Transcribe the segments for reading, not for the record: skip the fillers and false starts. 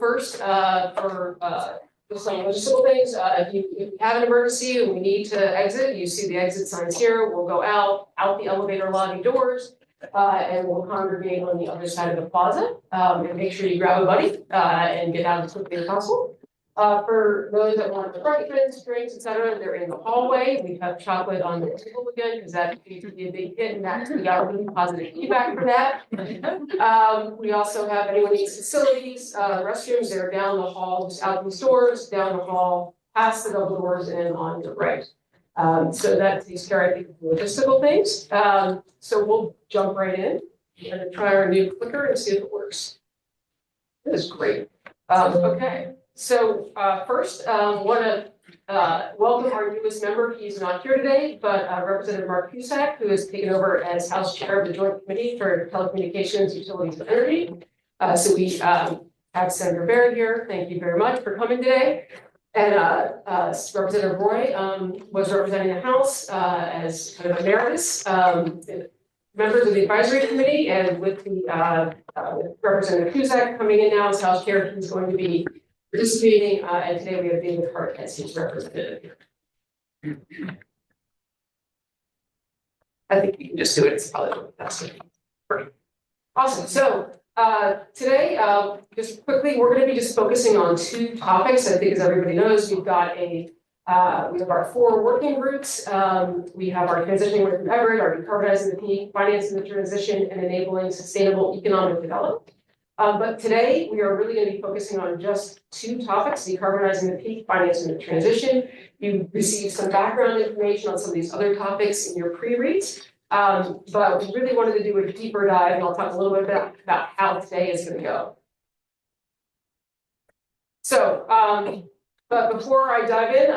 first, for just some logistical things, if you have an emergency and we need to exit, you see the exit signs here. We'll go out the elevator lobby doors, and we'll congregate on the other side of the plaza. And make sure you grab a buddy, and get out as quickly as possible. For those that want refreshments, drinks, etc., they're in the hallway. We have chocolate on the table again, because that needs to be a big hit, and that we got really positive feedback for that. We also have anyone needs facilities, restrooms, they're down the hall, just out these doors, down the hall, past the double doors and on the right. So that takes care, I think, of the logistical things. So we'll jump right in and try our new clicker and see if it works. This is great. Okay. So first, want to welcome our newest member. He's not here today, but Representative Mark Cusack, who has taken over as House Chair of the Joint Committee for Telecommunications, Utilities, and Energy. So we have Senator Barrett here. Thank you very much for coming today. And Representative Roy was representing the House as kind of emeritus. Members of the advisory committee, and with the with Representative Cusack coming in now as House Chair, he's going to be participating, and today we have David Hart as his representative here. I think you can just do it. It's probably the best. Great. Awesome. So today, just quickly, we're going to be just focusing on two topics. I think, as everybody knows, we've got we have our 4 working groups. We have our transitioning away from Everett, our decarbonizing the peak, financing the transition, and enabling sustainable economic development. But today we are really going to be focusing on just 2 topics: decarbonizing the peak, financing the transition. You received some background information on some of these other topics in your pre-reads. But we really wanted to do a deeper dive, and I'll talk a little bit about how today is going to go. So, but before I dive in,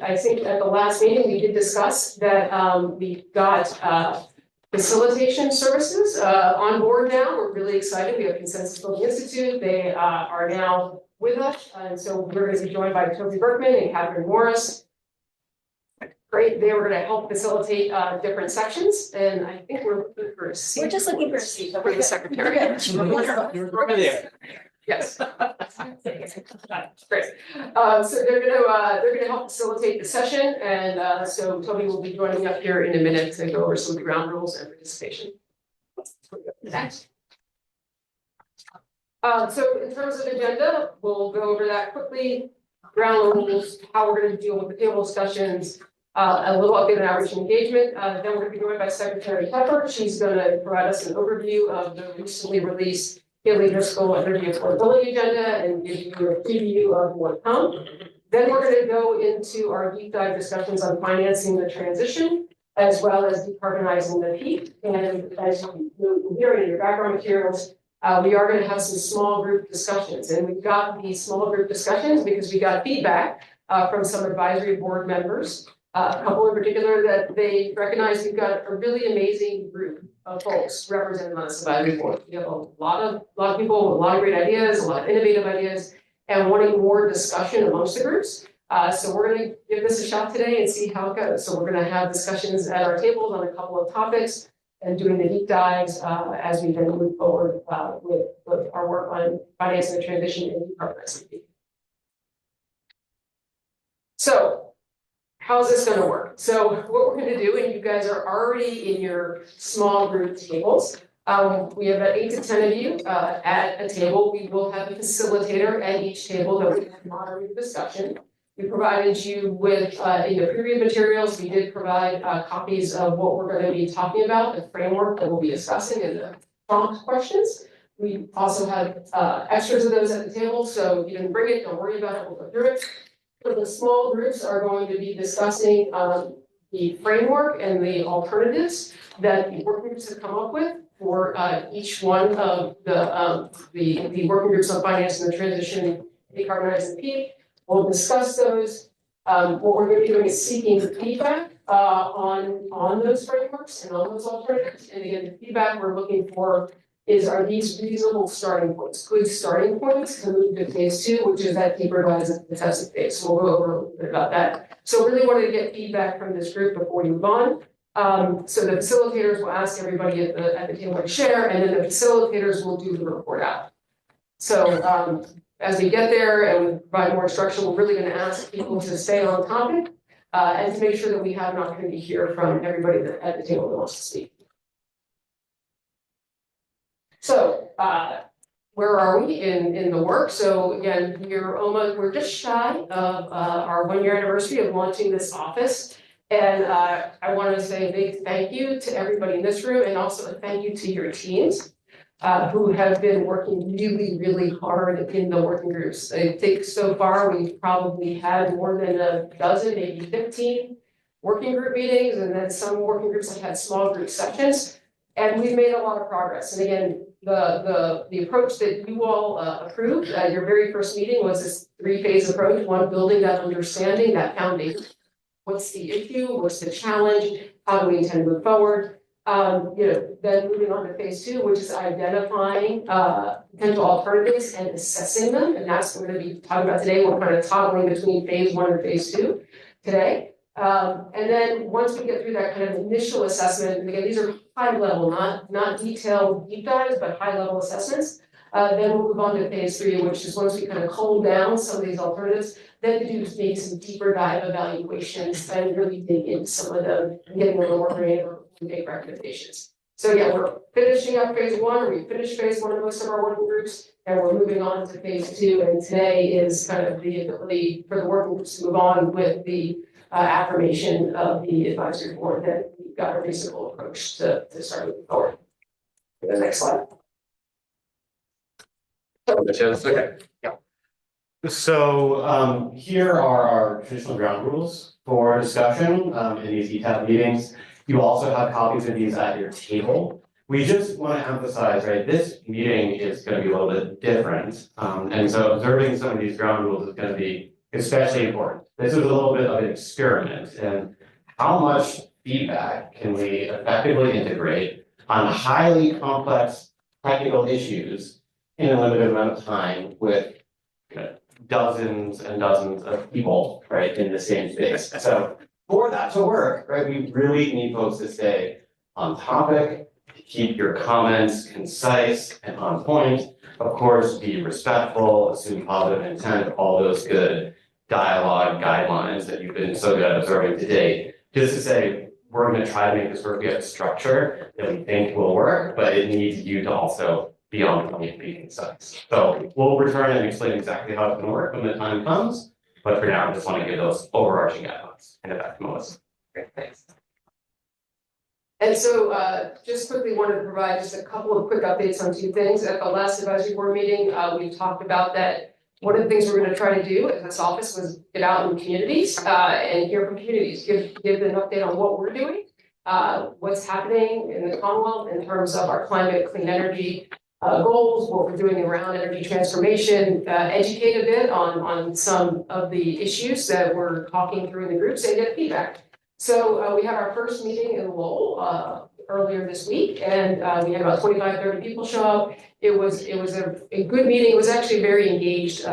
I think at the last meeting we did discuss that we got facilitation services on board now. We're really excited. We have Consensus Building Institute. They are now with us, and so we're going to be joined by Toby Berkman and Catherine Morris. Great. They were going to help facilitate different sections, and I think we're looking for a seat. We're just looking for a seat. For the secretary. We're there. Yes. Great. So they're gonna help facilitate the session, and so Toby will be joining up here in a minute to go over some of the ground rules and participation. Next. So in terms of agenda, we'll go over that quickly. Ground rules, how we're going to deal with the table discussions, a little update on outreach and engagement. Then we're going to be joined by Secretary Pepper. She's going to provide us an overview of the recently released Haley Driscoll Energy Affordability Agenda and give you a preview of what comes. Then we're going to go into our deep dive discussions on financing the transition, as well as decarbonizing the peak. And as you hear in your background materials, we are going to have some small group discussions. And we've got these small group discussions because we got feedback from some advisory board members, a couple in particular, that they recognize we've got a really amazing group of folks represented on this advisory board. We have a lot of people with a lot of great ideas, a lot of innovative ideas, and wanting more discussion amongst the groups. So we're going to give this a shot today and see how it goes. So we're going to have discussions at our tables on a couple of topics and doing the deep dives as we then move forward with our work on financing the transition and decarbonizing. So how's this going to work? So what we're going to do, and you guys are already in your small group tables, we have 8 to 10 of you at a table. We will have a facilitator at each table that we can moderate the discussion. We provided you with, in the pre-read materials, we did provide copies of what we're going to be talking about, the framework that we'll be discussing, and the prompt questions. We also have extras of those at the table, so if you didn't bring it, don't worry about it, we'll go through it. So the small groups are going to be discussing the framework and the alternatives that the working groups have come up with for each one of the working groups on financing the transition, decarbonizing the peak. We'll discuss those. What we're going to be doing is seeking feedback on those frameworks and on those alternatives. And again, the feedback we're looking for is, are these reasonable starting points, good starting points to move to phase 2, which is that deeper dive into the testing phase. So we'll go over a little bit about that. So really wanted to get feedback from this group before you move on. So the facilitators will ask everybody at the table to share, and then the facilitators will do the report out. So as we get there and we provide more instruction, we're really gonna ask people to stay on topic and to make sure that we have an opportunity to hear from everybody at the table that wants to speak. So, where are we in the work? So again, we're just shy of our 1-year anniversary of launching this office. And I want to say a big thank you to everybody in this room and also a thank you to your teams who have been working really, really hard in the working groups. I think so far we've probably had more than a dozen, maybe 15 working group meetings, and then some working groups have had small group sessions. And we've made a lot of progress. And again, the approach that you all approved at your very first meeting was this 3-phase approach. One, building that understanding, that foundation. What's the issue? What's the challenge? How do we intend to move forward? Then moving on to phase 2, which is identifying potential alternatives and assessing them. And that's what we're going to be talking about today. We're kind of toggling between phase 1 and phase 2 today. And then once we get through that kind of initial assessment, and again, these are high level, not detailed deep dives, but high level assessments. Then we'll move on to phase 3, which is once we kind of cull down some of these alternatives, then to do maybe some deeper dive evaluations and really dig into some of them and getting a little more granular and make recommendations. So yeah, we're finishing up phase 1, we finished phase 1 in most of our working groups, and we're moving on to phase 2. And today is kind of the ability for the working groups to move on with the affirmation of the advisory board that we've got a reasonable approach to start moving forward. The next slide. Okay. So here are our traditional ground rules for discussion in these ETAP meetings. You also have copies of these at your table. We just want to emphasize, right, this meeting is going to be a little bit different. And so observing some of these ground rules is going to be especially important. This is a little bit of an experiment in how much feedback can we effectively integrate on highly complex technical issues in a limited amount of time with dozens and dozens of people, right, in the same space. So for that to work, right, we really need folks to stay on topic, keep your comments concise and on point. Of course, be respectful, assume positive intent, all those good dialogue guidelines that you've been so good at observing to date. Just to say, we're going to try to make this work. We have a structure that we think will work, but it needs you to also be on point and be concise. So we'll return and explain exactly how it's going to work when the time comes. But for now, I just want to give those overarching guidelines. And back to Melissa. Great, thanks. And so just quickly wanted to provide just a couple of quick updates on 2 things. At the last advisory board meeting, we talked about that one of the things we're going to try to do as this office was get out in communities and hear from communities, give an update on what we're doing, what's happening in the Commonwealth in terms of our climate, clean energy goals, what we're doing around energy transformation, educate a bit on some of the issues that we're talking through in the groups and get feedback. So we had our first meeting in Lowell earlier this week, and we had about 25-30 people show up. It was a good meeting. It was actually a very engaged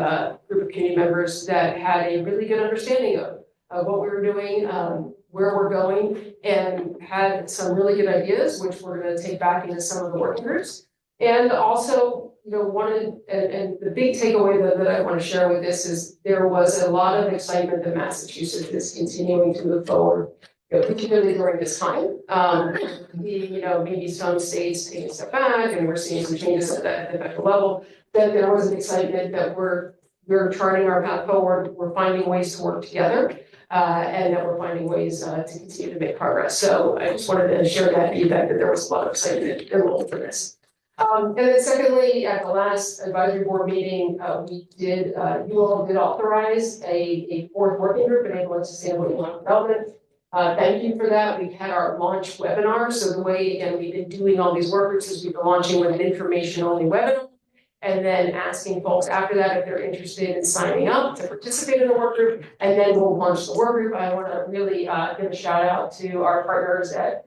group of community members that had a really good understanding of what we were doing, where we're going, and had some really good ideas, which we're going to take back into some of the working groups. And also, and the big takeaway that I want to share with this is there was a lot of excitement that Massachusetts is continuing to move forward, particularly during this time. Maybe some states taking a step back, and we're seeing some changes at the federal level. That there was an excitement that we're charting our path forward. We're finding ways to work together, and that we're finding ways to continue to make progress. So I just wanted to share that feedback that there was a lot of excitement in Lowell for this. And then secondly, at the last advisory board meeting, you all did authorize a 4th working group enabling sustainable economic development. Thank you for that. We've had our launch webinar. So the way, again, we've been doing all these work groups is we've been launching with an information-only webinar, and then asking folks after that if they're interested in signing up to participate in the work group, and then we'll launch the work group. I want to really give a shout out to our partners at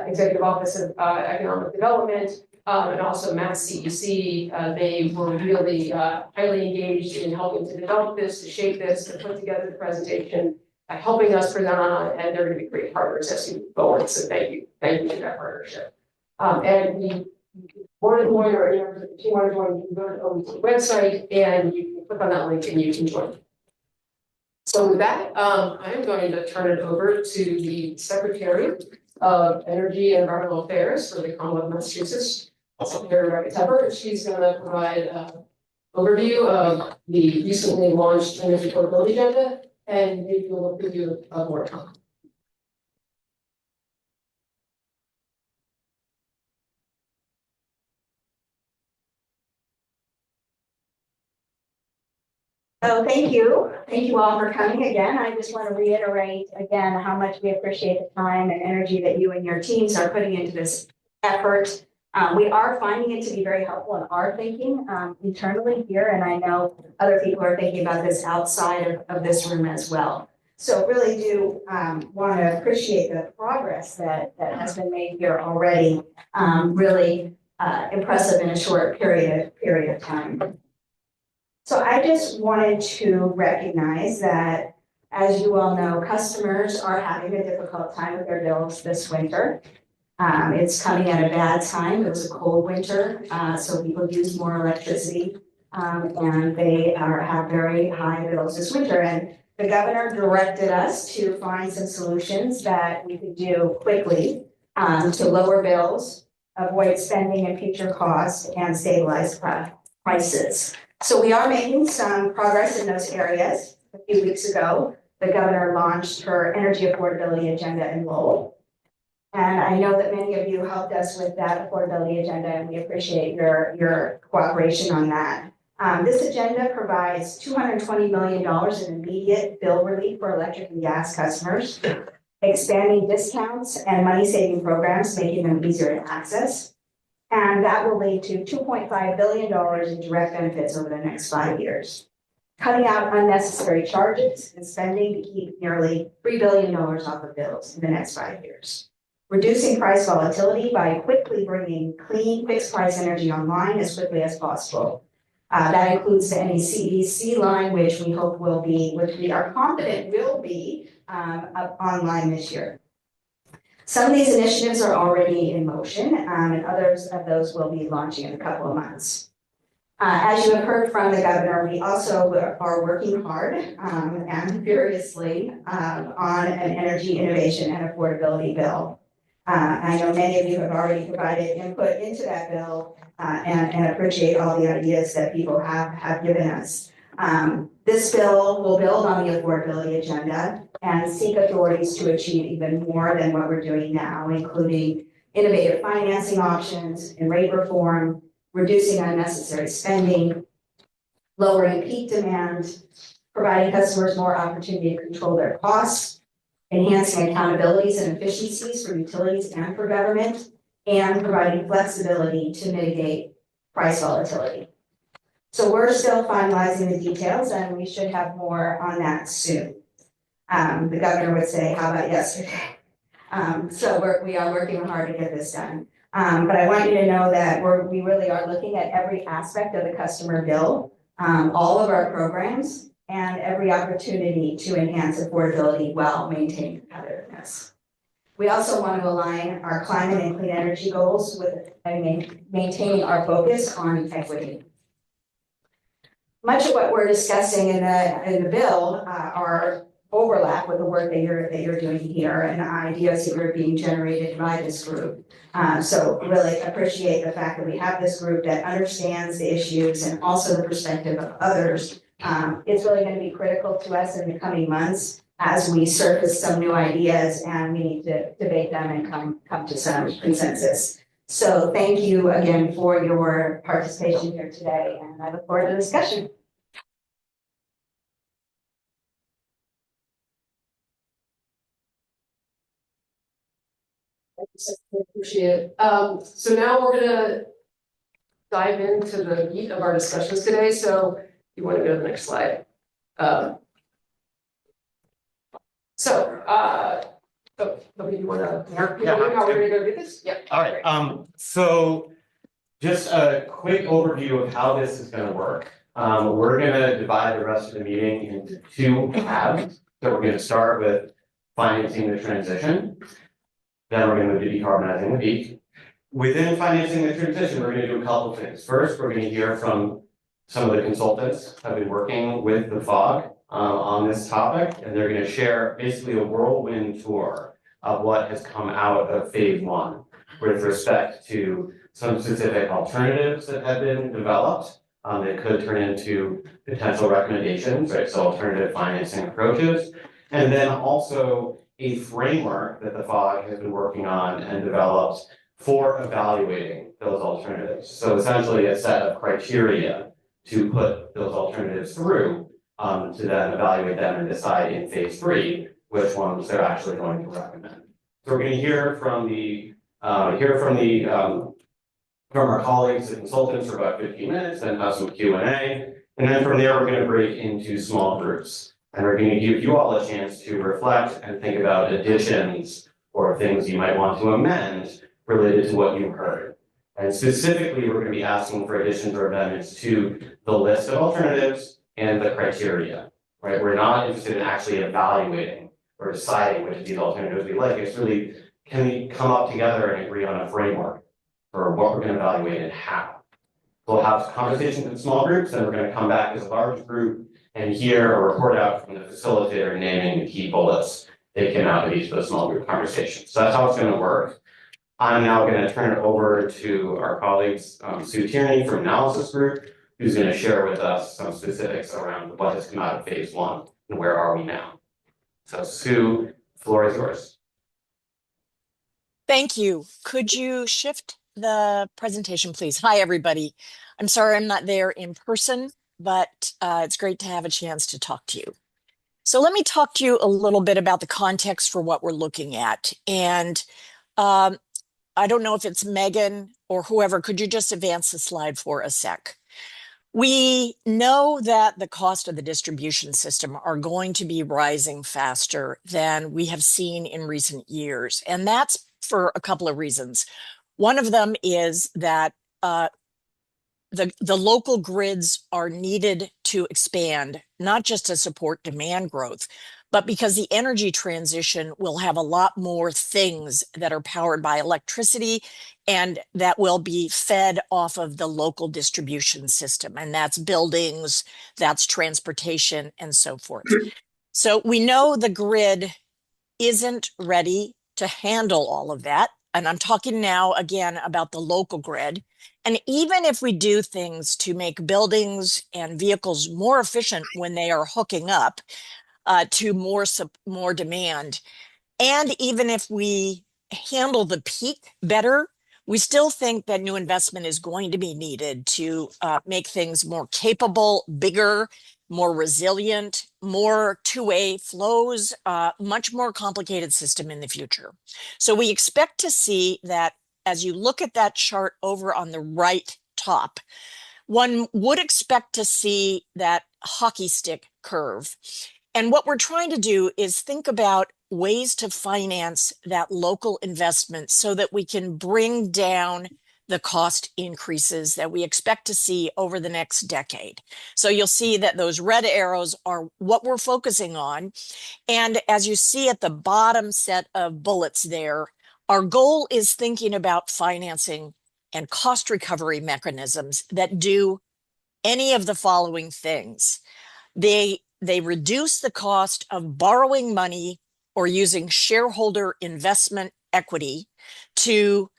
Executive Office of Economic Development, and also Mass CEC. They were really highly engaged in helping to develop this, to shape this, to put together the presentation, helping us present on it, and they're going to be great partners as we move forward. So thank you for that partnership. And we want to join, or if you want to join, you can go to the OET website and you can click on that link and you can join. So with that, I'm going to turn it over to the Secretary of Energy and Environmental Affairs for the Commonwealth of Massachusetts, Secretary Rebecca Tepper, and she's going to provide an overview of the recently launched energy affordability agenda and maybe we'll give you more time. So thank you. Thank you all for coming again. I just want to reiterate again how much we appreciate the time and energy that you and your teams are putting into this effort. We are finding it to be very helpful in our thinking internally here, and I know other people are thinking about this outside of this room as well. So really do want to appreciate the progress that has been made here already. Really impressive in a short period of time. So I just wanted to recognize that, as you all know, customers are having a difficult time with their bills this winter. It's coming at a bad time. It was a cold winter, so people use more electricity, and they have very high bills this winter. And the governor directed us to find some solutions that we could do quickly to lower bills, avoid spending and future costs, and stabilize prices. So we are making some progress in those areas. A few weeks ago, the governor launched her energy affordability agenda in Lowell. And I know that many of you helped us with that affordability agenda, and we appreciate your cooperation on that. This agenda provides $220 million in immediate bill relief for electric and gas customers, expanding discounts and money-saving programs, making them easier to access. And that will lead to $2.5 billion in direct benefits over the next 5 years. Cutting out unnecessary charges and spending to keep nearly $3 billion off of bills in the next 5 years. Reducing price volatility by quickly bringing clean fixed price energy online as quickly as possible. That includes the NECEC line, which we are confident will be up online this year. Some of these initiatives are already in motion, and others of those will be launching in a couple of months. As you have heard from the governor, we also are working hard and furiously on an energy innovation and affordability bill. I know many of you have already provided input into that bill and appreciate all the ideas that people have given us. This bill will build on the affordability agenda and seek authorities to achieve even more than what we're doing now, including innovative financing options and rate reform, reducing unnecessary spending, lowering peak demand, providing customers more opportunity to control their costs, enhancing accountabilities and efficiencies for utilities and for government, and providing flexibility to mitigate price volatility. So we're still finalizing the details, and we should have more on that soon. The governor would say, how about yesterday? So we are working hard to get this done. But I want you to know that we really are looking at every aspect of the customer bill, all of our programs, and every opportunity to enhance affordability while maintaining competitiveness. We also want to align our climate and clean energy goals with maintaining our focus on equity. Much of what we're discussing in the bill are overlap with the work that you're doing here and ideas that are being generated by this group. So really appreciate the fact that we have this group that understands the issues and also the perspective of others. It's really going to be critical to us in the coming months as we surface some new ideas, and we need to debate them and come to some consensus. So thank you again for your participation here today, and I look forward to the discussion. Appreciate it. So now we're gonna dive into the meat of our discussions today. So you want to go to the next slide. You want to mark how we're gonna go do this? Yeah. All right, so just a quick overview of how this is gonna work. We're gonna divide the rest of the meeting into two halves. So we're gonna start with financing the transition. Then we're gonna move to decarbonizing the peak. Within financing the transition, we're gonna do a couple things. First, we're gonna hear from some of the consultants who have been working with the FOG on this topic, and they're gonna share basically a whirlwind tour of what has come out of phase one with respect to some specific alternatives that have been developed that could turn into potential recommendations, right? So alternative financing approaches, and then also a framework that the FOG has been working on and developed for evaluating those alternatives. So essentially a set of criteria to put those alternatives through to then evaluate them and decide in phase three which ones they're actually going to recommend. So we're going to hear from our colleagues and consultants for about 15 minutes, then have some Q&A, and then from there we're going to break into small groups. And we're going to give you all a chance to reflect and think about additions or things you might want to amend related to what you heard. And specifically, we're going to be asking for additions or amendments to the list of alternatives and the criteria, right? We're not interested in actually evaluating or deciding which of these alternatives we like. It's really, can we come up together and agree on a framework for what we're going to evaluate and how? We'll have conversations in small groups, and we're going to come back as a large group and hear a report out from the facilitator naming the key bullets that came out of each of those small group conversations. So that's how it's going to work. I'm now going to turn it over to our colleagues, Sue Tierney from Analysis Group, who's going to share with us some specifics around what has come out of phase one and where are we now. So Sue, the floor is yours. Thank you. Could you shift the presentation, please? Hi, everybody. I'm sorry I'm not there in person, but it's great to have a chance to talk to you. So let me talk to you a little bit about the context for what we're looking at. And I don't know if it's Megan or whoever, could you just advance the slide for a sec? We know that the cost of the distribution system are going to be rising faster than we have seen in recent years. And that's for a couple of reasons. One of them is that the local grids are needed to expand, not just to support demand growth, but because the energy transition will have a lot more things that are powered by electricity and that will be fed off of the local distribution system. And that's buildings, that's transportation, and so forth. So we know the grid isn't ready to handle all of that. And I'm talking now again about the local grid. And even if we do things to make buildings and vehicles more efficient when they are hooking up to more demand, and even if we handle the peak better, we still think that new investment is going to be needed to make things more capable, bigger, more resilient, more two-way flows, much more complicated system in the future. So we expect to see that as you look at that chart over on the right top, one would expect to see that hockey stick curve. And what we're trying to do is think about ways to finance that local investment so that we can bring down the cost increases that we expect to see over the next decade. So you'll see that those red arrows are what we're focusing on. And as you see at the bottom set of bullets there, our goal is thinking about financing and cost recovery mechanisms that do any of the following things. They reduce the cost of borrowing money or using shareholder investment equity to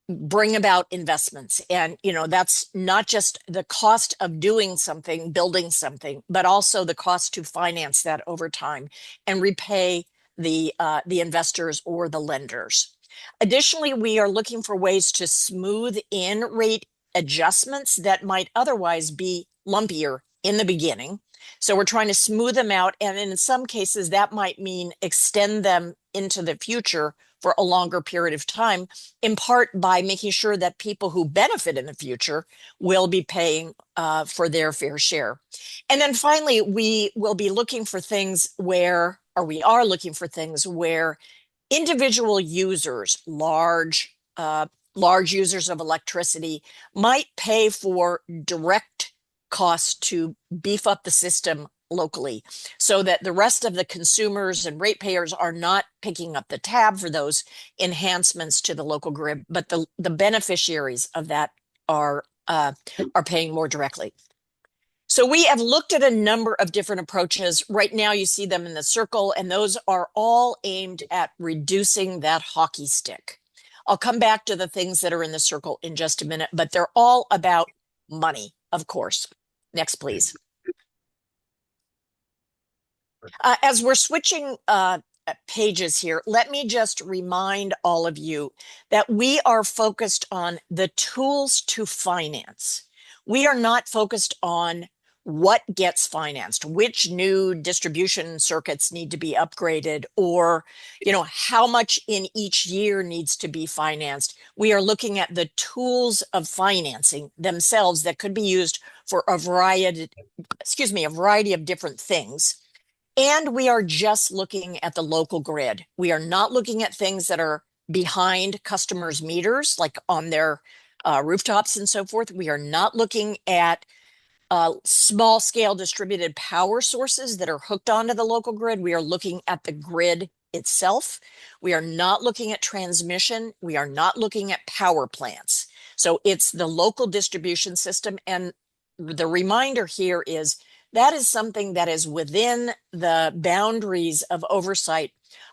bring about investments. And, you know, that's not just the cost of doing something, building something, but also the cost to finance that over time and repay the investors or the lenders. Additionally, we are looking for ways to smooth in rate adjustments that might otherwise be lumpier in the beginning. So we're trying to smooth them out. And in some cases, that might mean extend them into the future for a longer period of time, in part by making sure that people who benefit in the future will be paying for their fair share. And then finally, we will be looking for things where, or we are looking for things where individual users, large users of electricity, might pay for direct costs to beef up the system locally so that the rest of the consumers and ratepayers are not picking up the tab for those enhancements to the local grid, but the beneficiaries of that are paying more directly. So we have looked at a number of different approaches. Right now you see them in the circle, and those are all aimed at reducing that hockey stick. I'll come back to the things that are in the circle in just a minute, but they're all about money, of course. Next, please. As we're switching pages here, let me just remind all of you that we are focused on the tools to finance. We are not focused on what gets financed, which new distribution circuits need to be upgraded, or how much in each year needs to be financed. We are looking at the tools of financing themselves that could be used for a variety of different things. And we are just looking at the local grid. We are not looking at things that are behind customers' meters, like on their rooftops and so forth. We are not looking at small scale distributed power sources that are hooked onto the local grid. We are looking at the grid itself. We are not looking at transmission. We are not looking at power plants. So it's the local distribution system. And the reminder here is that is something that is within the boundaries of oversight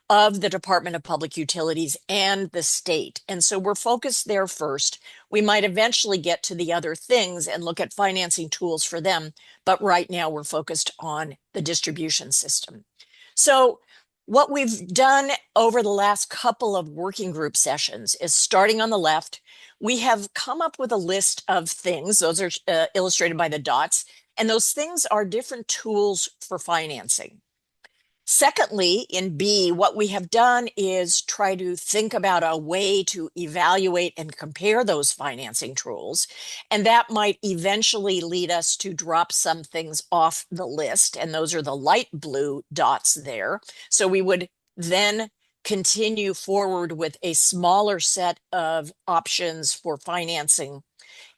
of the Department of Public Utilities and the state. And so we're focused there first. We might eventually get to the other things and look at financing tools for them. But right now we're focused on the distribution system. So what we've done over the last couple of working group sessions is, starting on the left, we have come up with a list of things. Those are illustrated by the dots. And those things are different tools for financing. Secondly, in B, what we have done is try to think about a way to evaluate and compare those financing tools. And that might eventually lead us to drop some things off the list. And those are the light blue dots there. So we would then continue forward with a smaller set of options for financing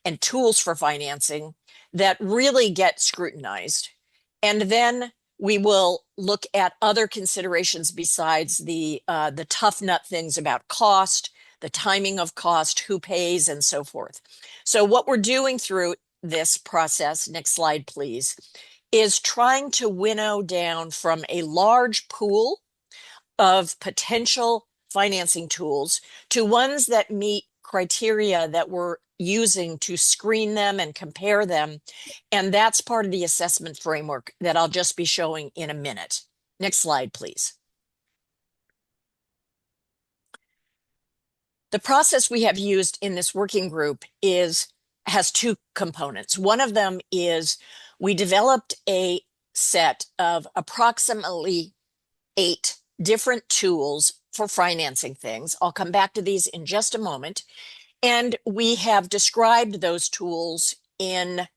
and tools for financing that really get scrutinized. And then we will look at other considerations besides the tough nut things about cost, the timing of cost, who pays, and so forth. So what we're doing through this process, next slide please, is trying to winnow down from a large pool of potential financing tools to ones that meet criteria that we're using to screen them and compare them. And that's part of the assessment framework that I'll just be showing in a minute. Next slide, please. The process we have used in this working group has two components. One of them is we developed a set of approximately 8 different tools for financing things. I'll come back to these in just a moment. And we have described those tools in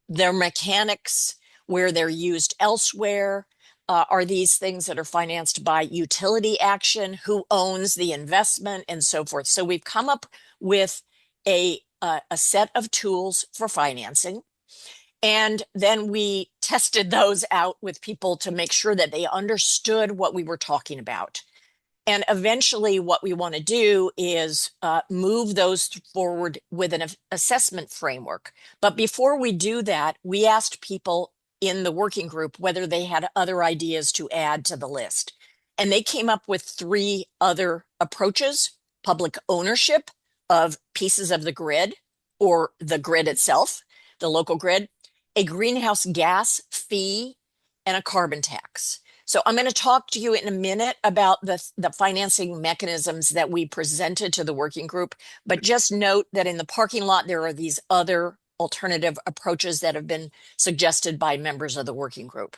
their mechanics, where they're used elsewhere. Are these things that are financed by utility action? Who owns the investment, and so forth? So we've come up with a set of tools for financing. And then we tested those out with people to make sure that they understood what we were talking about. And eventually what we want to do is move those forward with an assessment framework. But before we do that, we asked people in the working group whether they had other ideas to add to the list. And they came up with 3 other approaches: public ownership of pieces of the grid or the grid itself, the local grid, a greenhouse gas fee, and a carbon tax. So I'm going to talk to you in a minute about the financing mechanisms that we presented to the working group, but just note that in the parking lot, there are these other alternative approaches that have been suggested by members of the working group.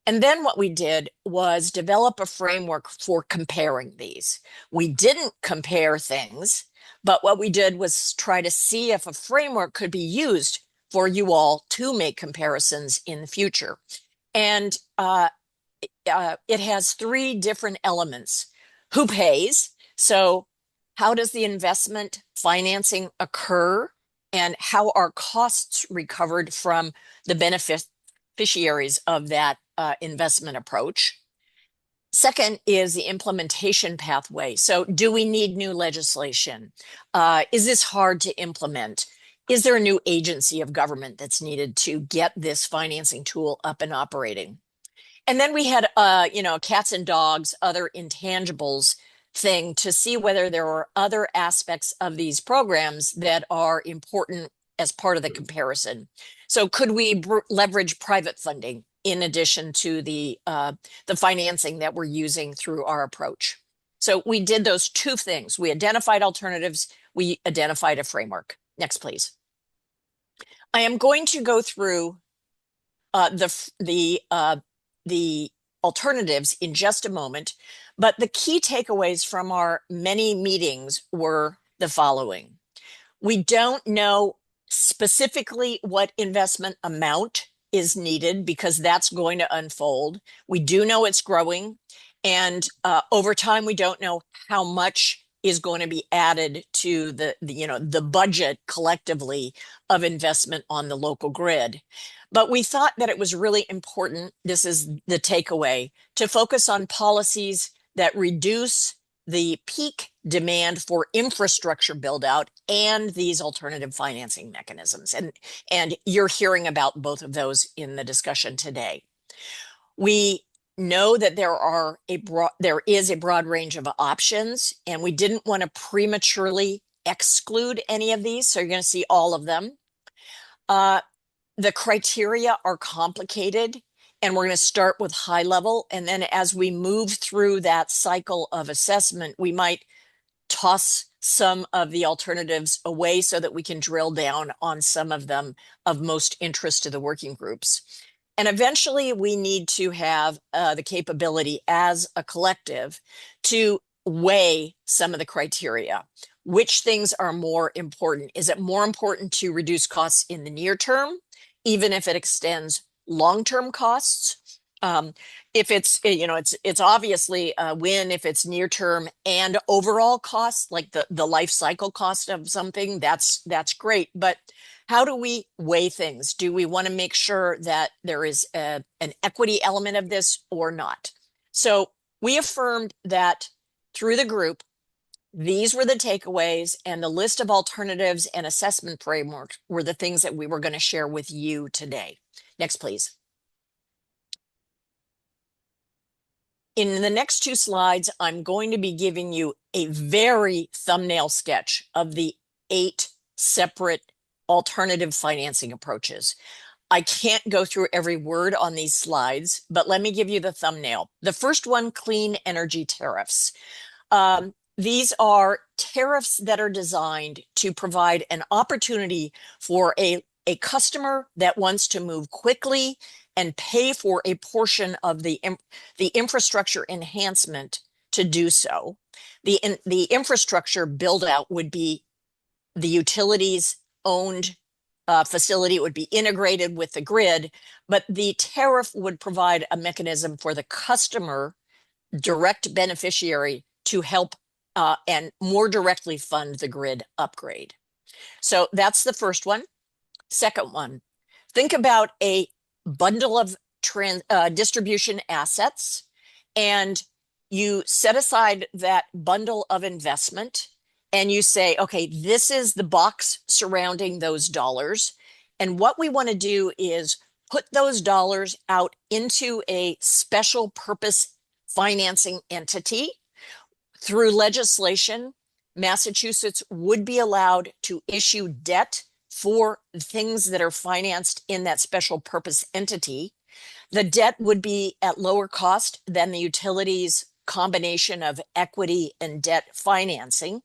And then what we did was develop a framework for comparing these. We didn't compare things, but what we did was try to see if a framework could be used for you all to make comparisons in the future. And it has 3 different elements. Who pays? So how does the investment financing occur? And how are costs recovered from the beneficiaries of that investment approach. Second is the implementation pathway. So do we need new legislation? Is this hard to implement? Is there a new agency of government that's needed to get this financing tool up and operating? And then we had, cats and dogs, other intangibles thing to see whether there are other aspects of these programs that are important as part of the comparison. So could we leverage private funding in addition to the financing that we're using through our approach? So we did those two things. We identified alternatives. We identified a framework. Next, please. I am going to go through the alternatives in just a moment, but the key takeaways from our many meetings were the following. We don't know specifically what investment amount is needed because that's going to unfold. We do know it's growing, and over time, we don't know how much is going to be added to the budget collectively of investment on the local grid. But we thought that it was really important, this is the takeaway, to focus on policies that reduce the peak demand for infrastructure build out and these alternative financing mechanisms. And you're hearing about both of those in the discussion today. We know that there is a broad range of options, and we didn't want to prematurely exclude any of these. So you're going to see all of them. The criteria are complicated, and we're going to start with high level. And then as we move through that cycle of assessment, we might toss some of the alternatives away so that we can drill down on some of them of most interest to the working groups. And eventually we need to have the capability as a collective to weigh some of the criteria. Which things are more important? Is it more important to reduce costs in the near term, even if it extends long-term costs? If it's obviously a win if it's near term and overall costs, like the life cycle cost of something, that's great. But how do we weigh things? Do we want to make sure that there is an equity element of this or not? So we affirmed that through the group, these were the takeaways, and the list of alternatives and assessment frameworks were the things that we were going to share with you today. Next, please. In the next two slides, I'm going to be giving you a very thumbnail sketch of the 8 separate alternative financing approaches. I can't go through every word on these slides, but let me give you the thumbnail. The first one, clean energy tariffs. These are tariffs that are designed to provide an opportunity for a customer that wants to move quickly and pay for a portion of the infrastructure enhancement to do so. The infrastructure build out would be the utilities owned facility. It would be integrated with the grid, but the tariff would provide a mechanism for the customer, direct beneficiary, to help and more directly fund the grid upgrade. So that's the first one. Second one, think about a bundle of distribution assets, and you set aside that bundle of investment and you say, okay, this is the box surrounding those dollars. And what we want to do is put those dollars out into a special purpose financing entity. Through legislation, Massachusetts would be allowed to issue debt for things that are financed in that special purpose entity. The debt would be at lower cost than the utilities combination of equity and debt financing.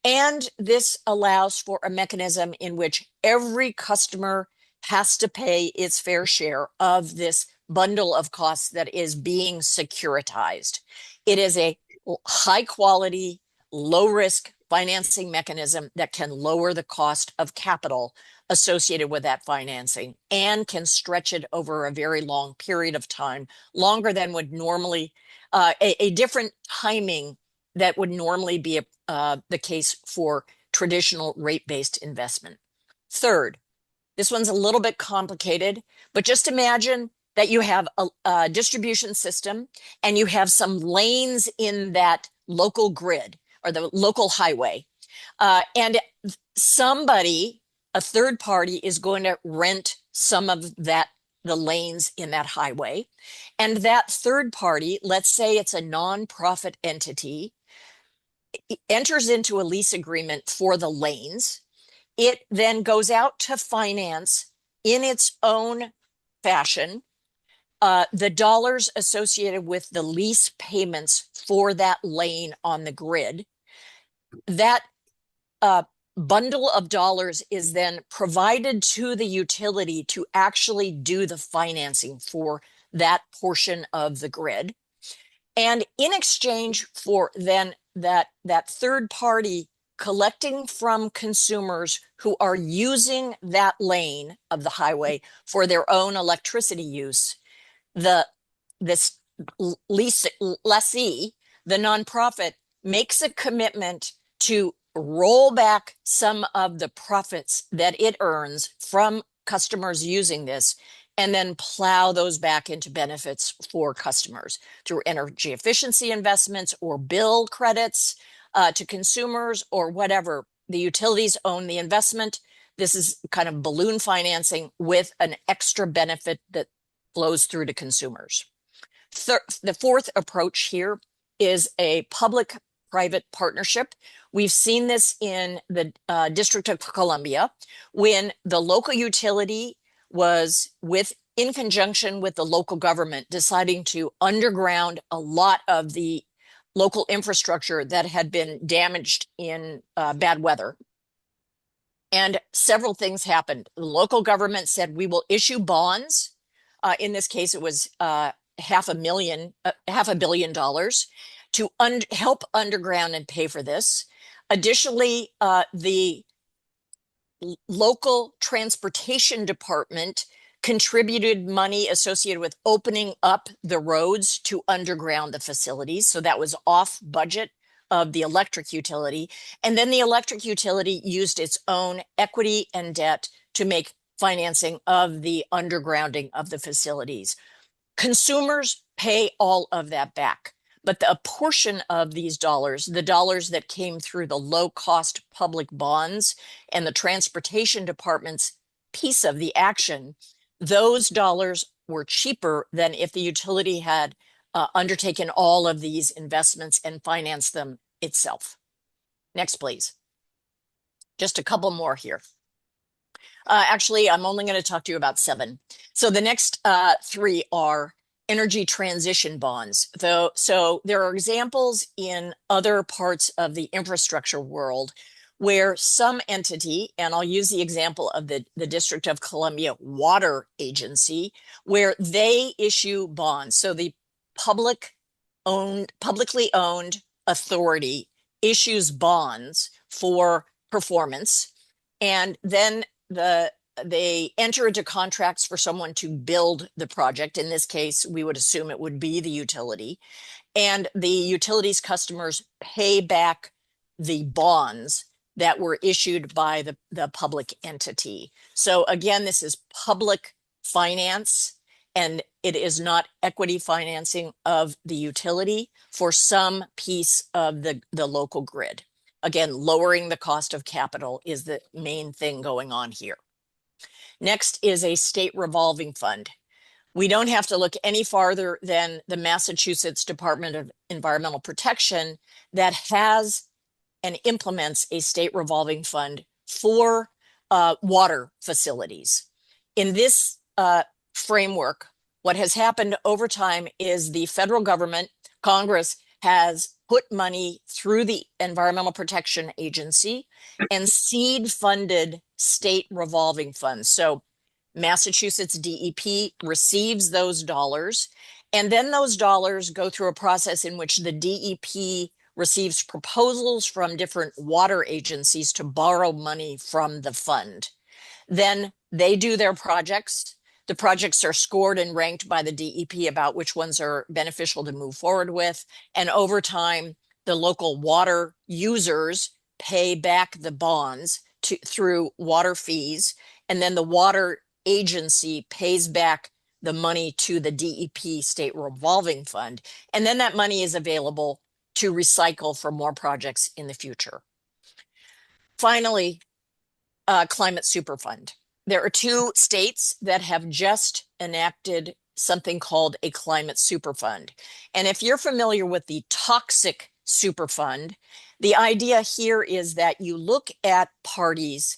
And this allows for a mechanism in which every customer has to pay its fair share of this bundle of costs that is being securitized. It is a high quality, low risk financing mechanism that can lower the cost of capital associated with that financing and can stretch it over a very long period of time, longer than would normally, a different timing that would normally be the case for traditional rate-based investment. Third, This one's a little bit complicated, but just imagine that you have a distribution system and you have some lanes in that local grid or the local highway. And somebody, a third party, is going to rent some of that, the lanes in that highway. And that third party, let's say it's a nonprofit entity, enters into a lease agreement for the lanes. It then goes out to finance in its own fashion the dollars associated with the lease payments for that lane on the grid. That bundle of dollars is then provided to the utility to actually do the financing for that portion of the grid. And in exchange for then that third party collecting from consumers who are using that lane of the highway for their own electricity use, this lessee, the nonprofit, makes a commitment to roll back some of the profits that it earns from customers using this and then plow those back into benefits for customers through energy efficiency investments or bill credits to consumers or whatever. The utilities own the investment. This is kind of balloon financing with an extra benefit that flows through to consumers. The fourth approach here is a public-private partnership. We've seen this in the District of Columbia when the local utility was in conjunction with the local government deciding to underground a lot of the local infrastructure that had been damaged in bad weather. And several things happened. The local government said, we will issue bonds. In this case, it was $500 million to help underground and pay for this. Additionally, the local transportation department contributed money associated with opening up the roads to underground the facilities. So that was off budget of the electric utility. And then the electric utility used its own equity and debt to make financing of the undergrounding of the facilities. Consumers pay all of that back. But a portion of these dollars, the dollars that came through the low-cost public bonds and the transportation department's piece of the action, those dollars were cheaper than if the utility had undertaken all of these investments and financed them itself. Next, please. Just a couple more here. Actually, I'm only going to talk to you about 7. So the next 3 are energy transition bonds. So there are examples in other parts of the infrastructure world where some entity, and I'll use the example of the District of Columbia Water Agency, where they issue bonds. So the publicly owned authority issues bonds for performance, and then they enter into contracts for someone to build the project. In this case, we would assume it would be the utility, and the utility's customers pay back the bonds that were issued by the public entity. So again, this is public finance, and it is not equity financing of the utility for some piece of the local grid. Again, lowering the cost of capital is the main thing going on here. Next is a state revolving fund. We don't have to look any farther than the Massachusetts Department of Environmental Protection that has and implements a state revolving fund for water facilities. In this framework, what has happened over time is the federal government, Congress, has put money through the Environmental Protection Agency and seed funded state revolving funds. So Massachusetts DEP receives those dollars, and then those dollars go through a process in which the DEP receives proposals from different water agencies to borrow money from the fund. Then they do their projects. The projects are scored and ranked by the DEP about which ones are beneficial to move forward with. And over time, the local water users pay back the bonds through water fees. and then the water agency pays back the money to the DEP state revolving fund. And then that money is available to recycle for more projects in the future. Finally, Climate Superfund. There are 2 states that have just enacted something called a Climate Superfund. And if you're familiar with the Toxic Superfund, the idea here is that you look at parties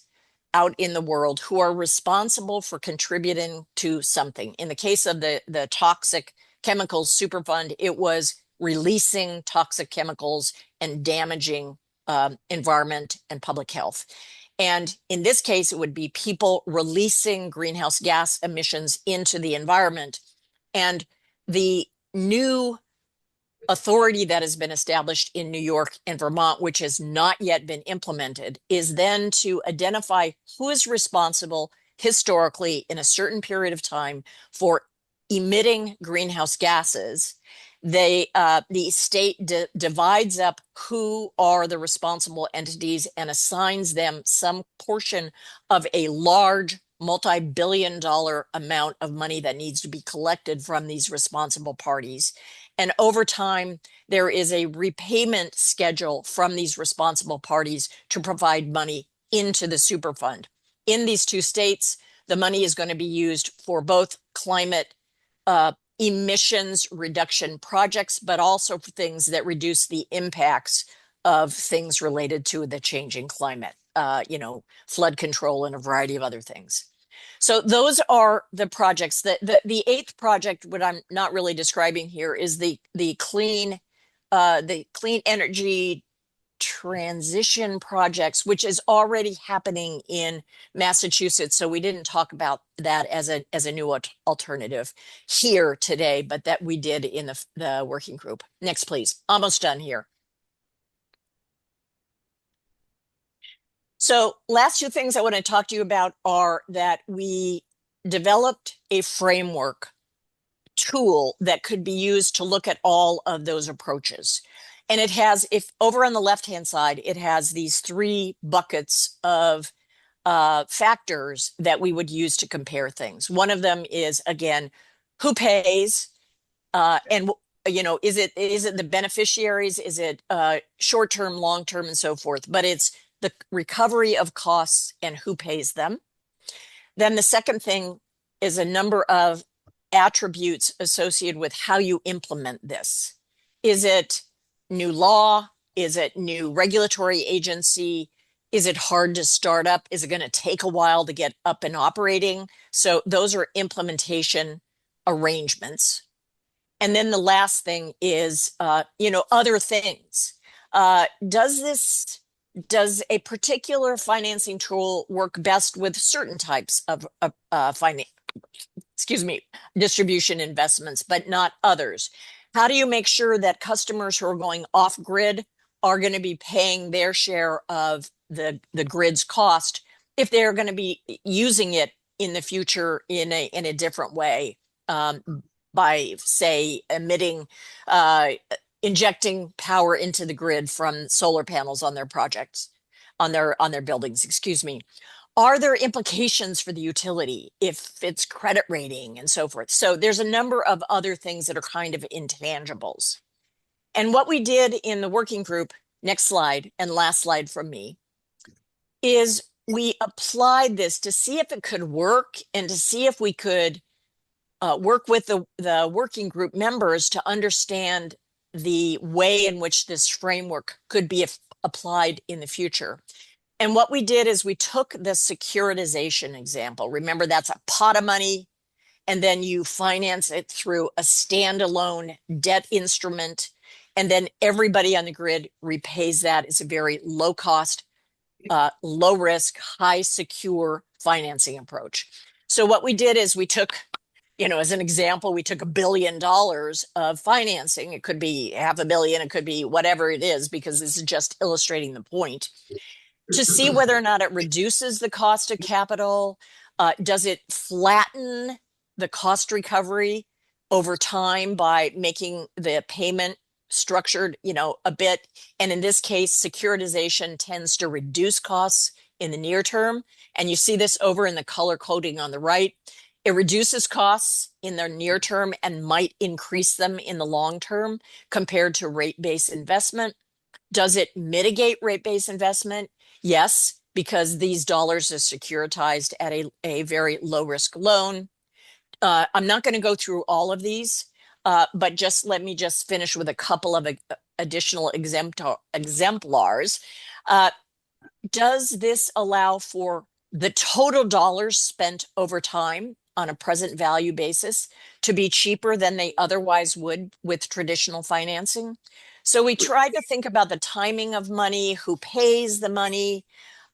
out in the world who are responsible for contributing to something. In the case of the Toxic Chemicals Superfund, it was releasing toxic chemicals and damaging environment and public health. And in this case, it would be people releasing greenhouse gas emissions into the environment. And the new authority that has been established in New York and Vermont, which has not yet been implemented, is then to identify who is responsible historically in a certain period of time for emitting greenhouse gases. The state divides up who are the responsible entities and assigns them some portion of a large multi-billion-dollar amount of money that needs to be collected from these responsible parties. And over time, there is a repayment schedule from these responsible parties to provide money into the Superfund. In these 2 states, the money is going to be used for both climate emissions reduction projects, but also for things that reduce the impacts of things related to the changing climate, flood control and a variety of other things. So those are the projects. The 8th project, what I'm not really describing here, is the clean energy transition projects, which is already happening in Massachusetts. So we didn't talk about that as a new alternative here today, but that we did in the working group. Next, please. Almost done here. So last 2 things I want to talk to you about are that we developed a framework tool that could be used to look at all of those approaches. And it has, if over on the left-hand side, it has these 3 buckets of factors that we would use to compare things. One of them is, again, who pays, and is it the beneficiaries? Is it short-term, long-term, and so forth? But it's the recovery of costs and who pays them. Then the second thing is a number of attributes associated with how you implement this. Is it new law? Is it new regulatory agency? Is it hard to start up? Is it going to take a while to get up and operating? So those are implementation arrangements. And then the last thing is, other things. Does a particular financing tool work best with certain types of distribution investments, but not others? How do you make sure that customers who are going off grid are going to be paying their share of the grid's cost if they're going to be using it in the future in a different way, by, say, injecting power into the grid from solar panels on their projects, on their buildings, excuse me. Are there implications for the utility if it's credit rating and so forth? So there's a number of other things that are kind of intangibles. And what we did in the working group, next slide and last slide from me, is we applied this to see if it could work and to see if we could work with the working group members to understand the way in which this framework could be applied in the future. And what we did is we took the securitization example. Remember, that's a pot of money, and then you finance it through a standalone debt instrument, and then everybody on the grid repays that. It's a very low cost, low risk, high secure financing approach. So what we did is we took, as an example, we took $1 billion of financing. It could be $500 million, it could be whatever it is, because this is just illustrating the point, to see whether or not it reduces the cost of capital. Does it flatten the cost recovery over time by making the payment structured, a bit? And in this case, securitization tends to reduce costs in the near term. And you see this over in the color coding on the right. It reduces costs in the near term and might increase them in the long term compared to rate-based investment. Does it mitigate rate-based investment? Yes, because these dollars are securitized at a very low-risk loan. I'm not going to go through all of these, but let me finish with a couple of additional exemplars. Does this allow for the total dollars spent over time on a present value basis to be cheaper than they otherwise would with traditional financing? So we tried to think about the timing of money, who pays the money,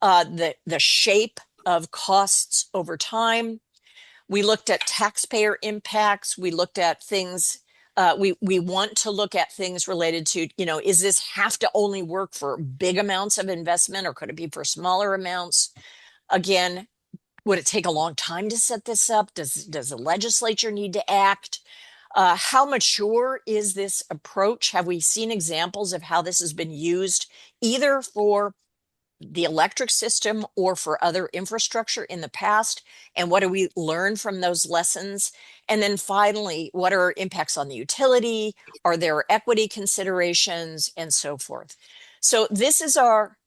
the shape of costs over time. We looked at taxpayer impacts. We looked at things. We want to look at things related to, is this have to only work for big amounts of investment, or could it be for smaller amounts? Again, would it take a long time to set this up? Does the legislature need to act? How mature is this approach? Have we seen examples of how this has been used either for the electric system or for other infrastructure in the past? And what do we learn from those lessons? And then finally, what are impacts on the utility? Are there equity considerations and so forth? So this is our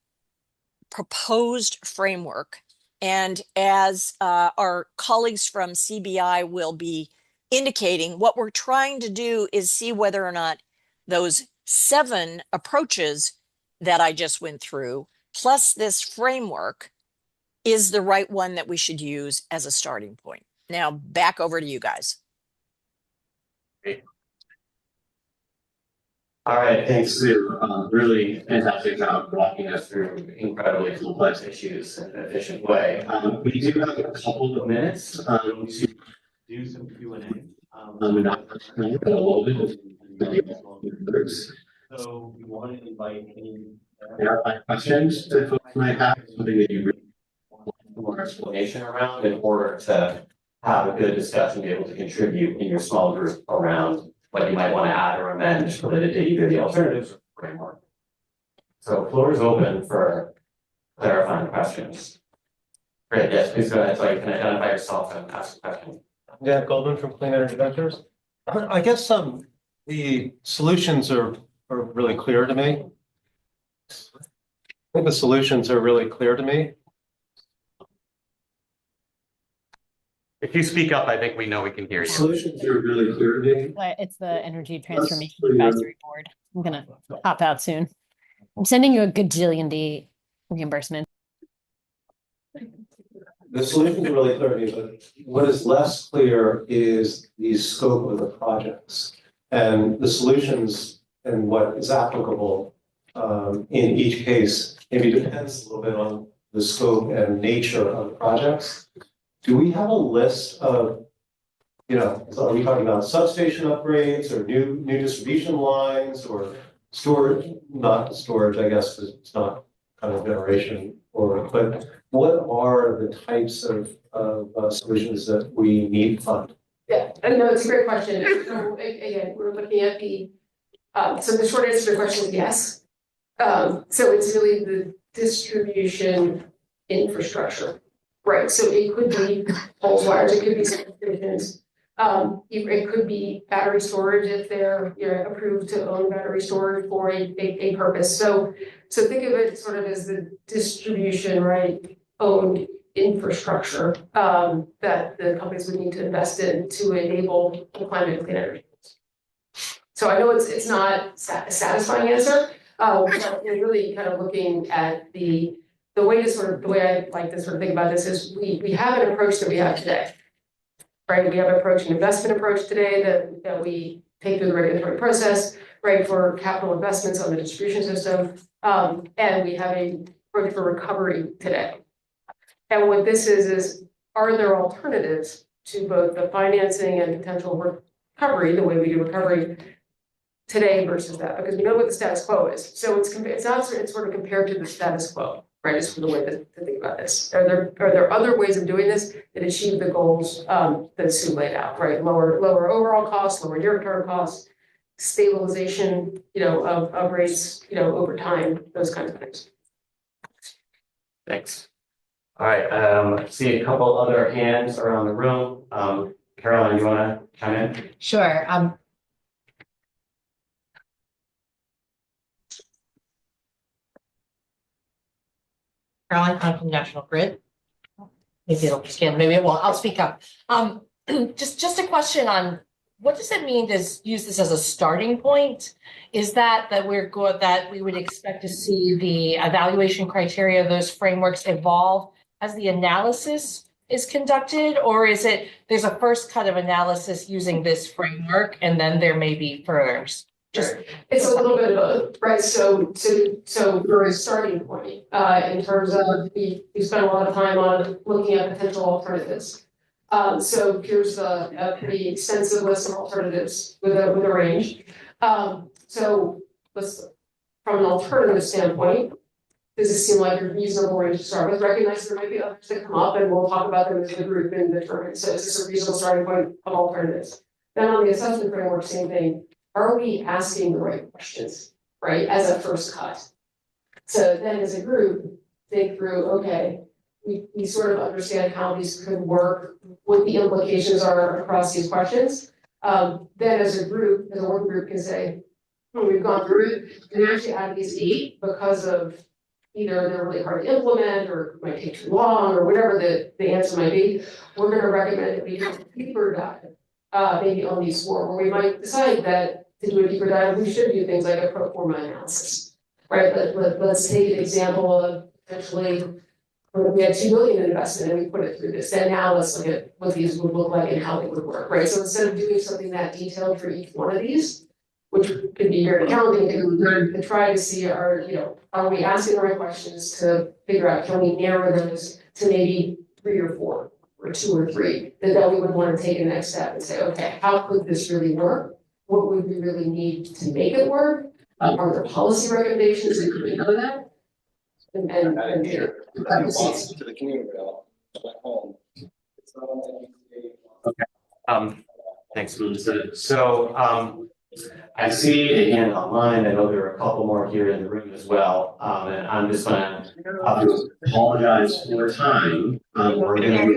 proposed framework. And as our colleagues from CBI will be indicating, what we're trying to do is see whether or not those 7 approaches that I just went through, plus this framework, is the right one that we should use as a starting point. Now, back over to you guys. All right, thanks, Sue. Really fantastic job walking us through incredibly complex issues in an efficient way. We do have a couple of minutes to do some Q&A. So we want to invite any clarifying questions that folks might have, something that you really want more explanation around in order to have a good discussion, be able to contribute in your small group around what you might want to add or amend related to either the alternatives or framework. So floor is open for clarifying questions. Great, yes, please go ahead, so you can identify yourself and ask a question. Yeah, Goldman from Clean Energy Ventures. I guess the solutions are really clear to me. I think the solutions are really clear to me. If you speak up, I think we know we can hear you. Solutions are really clear to me. It's the Energy Transformation Advisory Board. I'm gonna hop out soon. I'm sending you a gajillion reimbursement. The solutions are really clear to me, but what is less clear is the scope of the projects and the solutions and what is applicable in each case. Maybe depends a little bit on the scope and nature of the projects. Do we have a list of, are we talking about substation upgrades or new distribution lines or storage? Not storage, I guess, because it's not kind of generation, but what are the types of solutions that we need fund? Yeah, no, it's a great question. So again, we're looking at so the short answer to the question is yes. So it's really the distribution infrastructure, right? So it could be poles, wires, it could be substations. It could be battery storage if they're approved to own battery storage for a purpose. So think of it sort of as the distribution, right, owned infrastructure that the companies would need to invest in to enable the climate and clean energy. So I know it's not a satisfying answer, but we're really kind of looking at the way I like to sort of think about this is we have an approach that we have today. Right, we have an investment approach today that we take through the regulatory process, right, for capital investments on the distribution system, and we have a approach for recovery today. And what this is are there alternatives to both the financing and potential recovery, the way we do recovery today versus that? Because we know what the status quo is, so it's sort of compared to the status quo. Right, is the way to think about this. Are there other ways of doing this that achieve the goals that Sue laid out? Right, lower overall costs, lower near-term costs, stabilization, of rates, over time, those kinds of things. Thanks. All right, see a couple other hands around the room. Caroline, you wanna chime in? Sure. Caroline, I'm from National Grid. Maybe it'll scan, maybe it won't. I'll speak up. Just a question on what does it mean to use this as a starting point? Is that we're good, that we would expect to see the evaluation criteria of those frameworks evolve as the analysis is conducted? Or is it there's a first cut of analysis using this framework and then there may be further? Just It's a little bit of both, right? So for a starting point, in terms of we spent a lot of time on looking at potential alternatives. So here's a pretty extensive list of alternatives with a range. So let's, from an alternative standpoint, does it seem like a reasonable range to start with? Recognize there might be others that come up and we'll talk about them as a group and determine. So is this a reasonable starting point of alternatives? Then on the assessment framework, same thing. Are we asking the right questions, right, as a first cut? So then as a group, think through, okay, we sort of understand how these could work, what the implications are across these questions. Then as a group, as a working group can say, we've gone through it, and actually out of these 8, because of either they're really hard to implement or might take too long or whatever the answer might be, we're gonna recommend that we do a deeper dive, maybe on these 4, where we might decide that to do a deeper dive, we should do things like a pro forma analysis, right? Let's take an example of potentially, we had 2 billion in investment and we put it through this, then now let's look at what these would look like and how they would work, right? So instead of doing something that detailed for each one of these, which could be very challenging, to try to see are we asking the right questions to figure out, can we narrow those to maybe 3 or 4 or 2 or 3, that we would want to take a next step and say, okay, how could this really work? What would we really need to make it work? Are there policy recommendations that could we know that? And To the community, at home. It's not only- Thanks, Melissa. So, I see a hand online. I know there are a couple more here in the room as well. And I'm just gonna apologize for time. We're gonna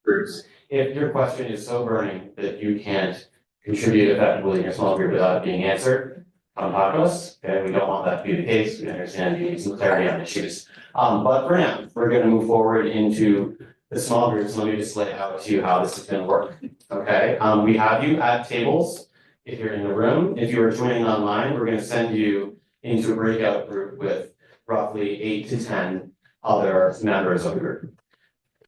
groups. If your question is so burning that you can't contribute effectively in your small group without being answered, talk to us. And we don't want that to be the case. We understand you need some clarity on issues. But for now, we're gonna move forward into the small groups. Let me just lay out to you how this is gonna work. Okay, we have you at tables. If you're in the room, if you are joining online, we're gonna send you into a breakout group with roughly 8 to 10 other members of the group.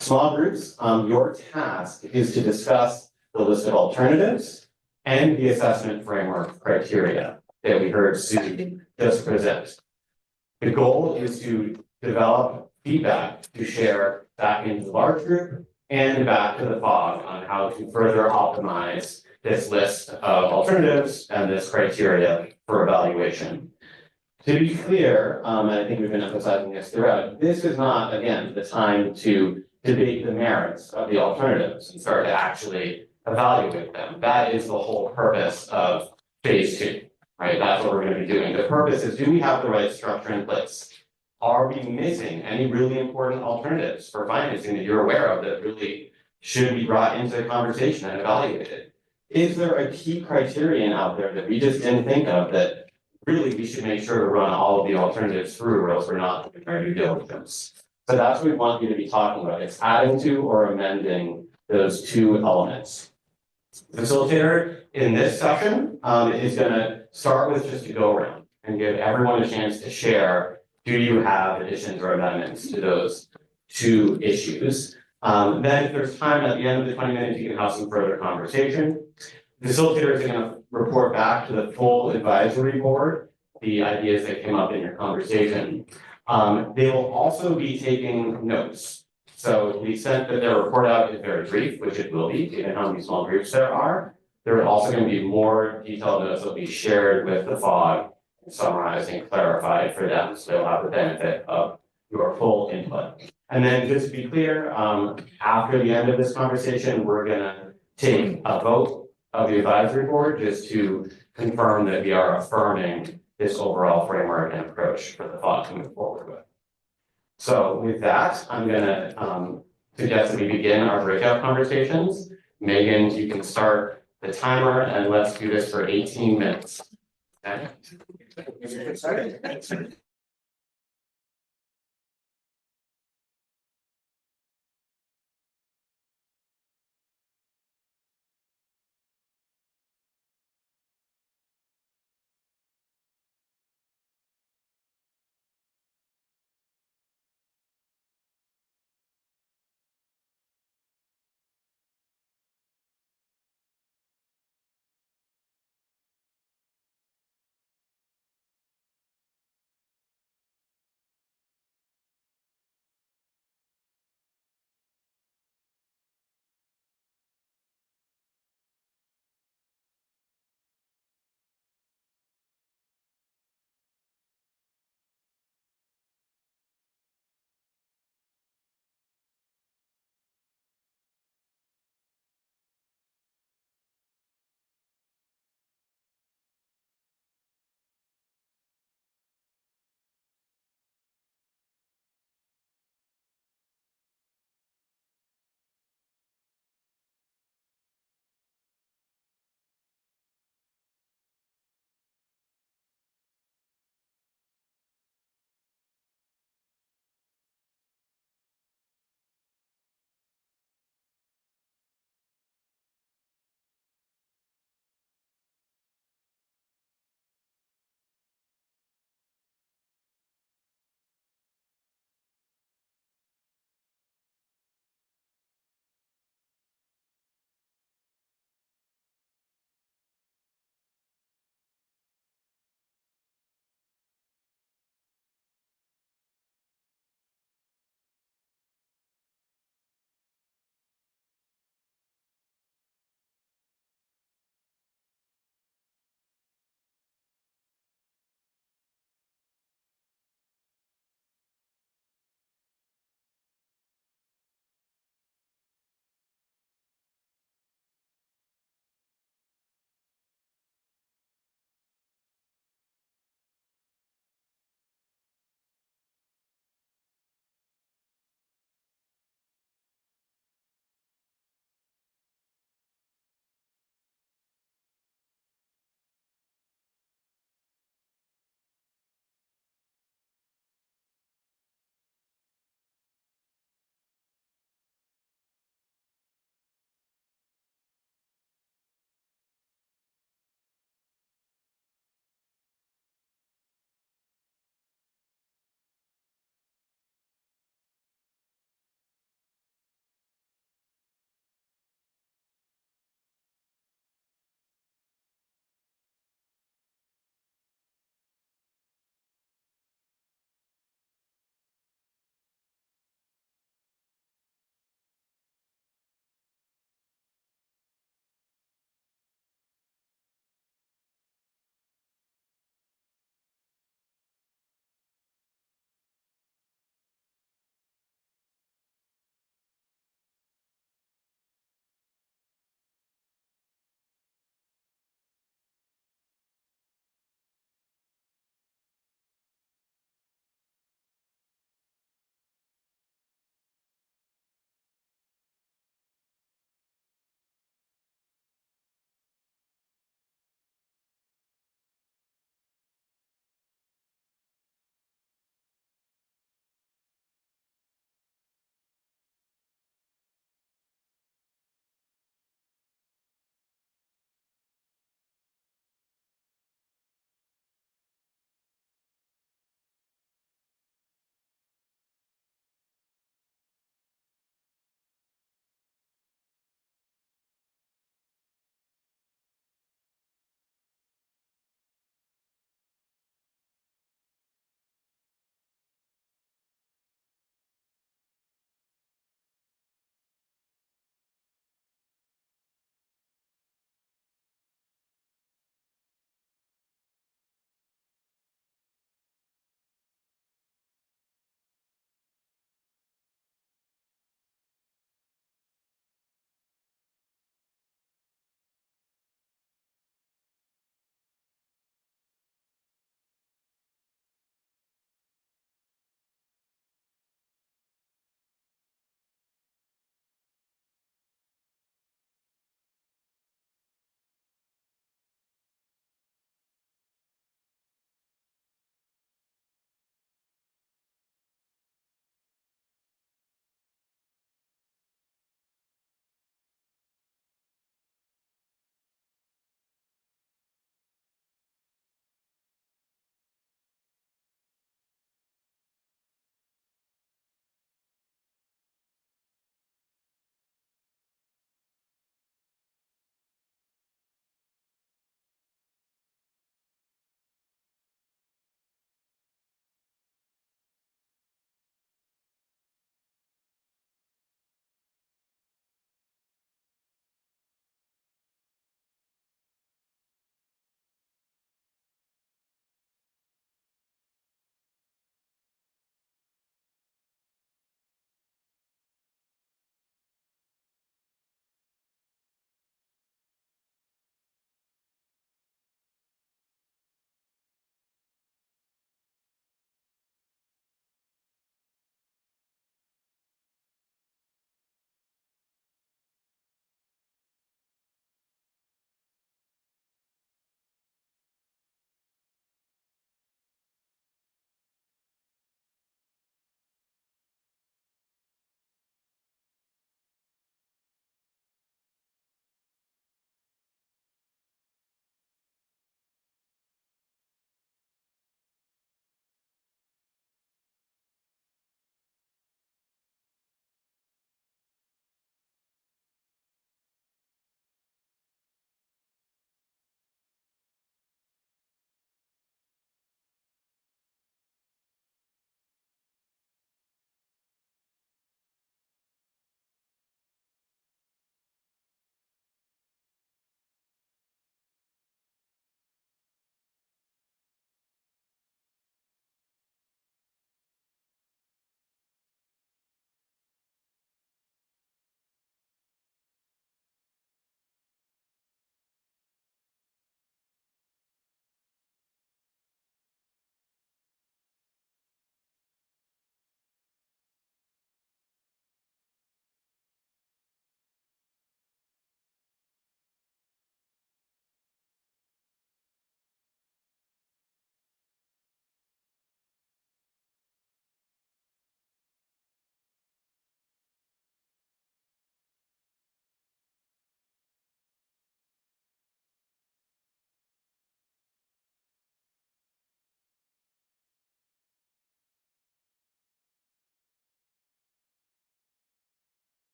Small groups, your task is to discuss the list of alternatives and the assessment framework criteria that we heard Sue just present. The goal is to develop feedback to share back into the large group and back to the FOG on how to further optimize this list of alternatives and this criteria for evaluation. To be clear, and I think we've been emphasizing this throughout, this is not, again, the time to debate the merits of the alternatives and start to actually evaluate them. That is the whole purpose of phase 2, right? That's what we're going to be doing. The purpose is, do we have the right structure in place? Are we missing any really important alternatives for financing that you're aware of that really should be brought into the conversation and evaluated? Is there a key criterion out there that we just didn't think of that really we should make sure to run all of the alternatives through, or else we're not doing our due diligence? So that's what we want you to be talking about. It's adding to or amending those 2 elements. The facilitator in this session is going to start with just a go around and give everyone a chance to share. Do you have additions or amendments to those 2 issues? Then if there's time at the end of the 20 minutes, you can have some further conversation. The facilitator is going to report back to the full advisory board the ideas that came up in your conversation. They will also be taking notes. So to the extent that their report out is very brief, which it will be, given how many small groups there are are also going to be more detailed notes that will be shared with the FOG, summarized and clarified for them. So they'll have the benefit of your full input. And then just to be clear, after the end of this conversation, we're going to take a vote of the advisory board just to confirm that we are affirming this overall framework and approach for the FOG to move forward with. So with that, I'm gonna suggest that we begin our breakout conversations. Megan, you can start the timer and let's do this for 18 minutes. Okay?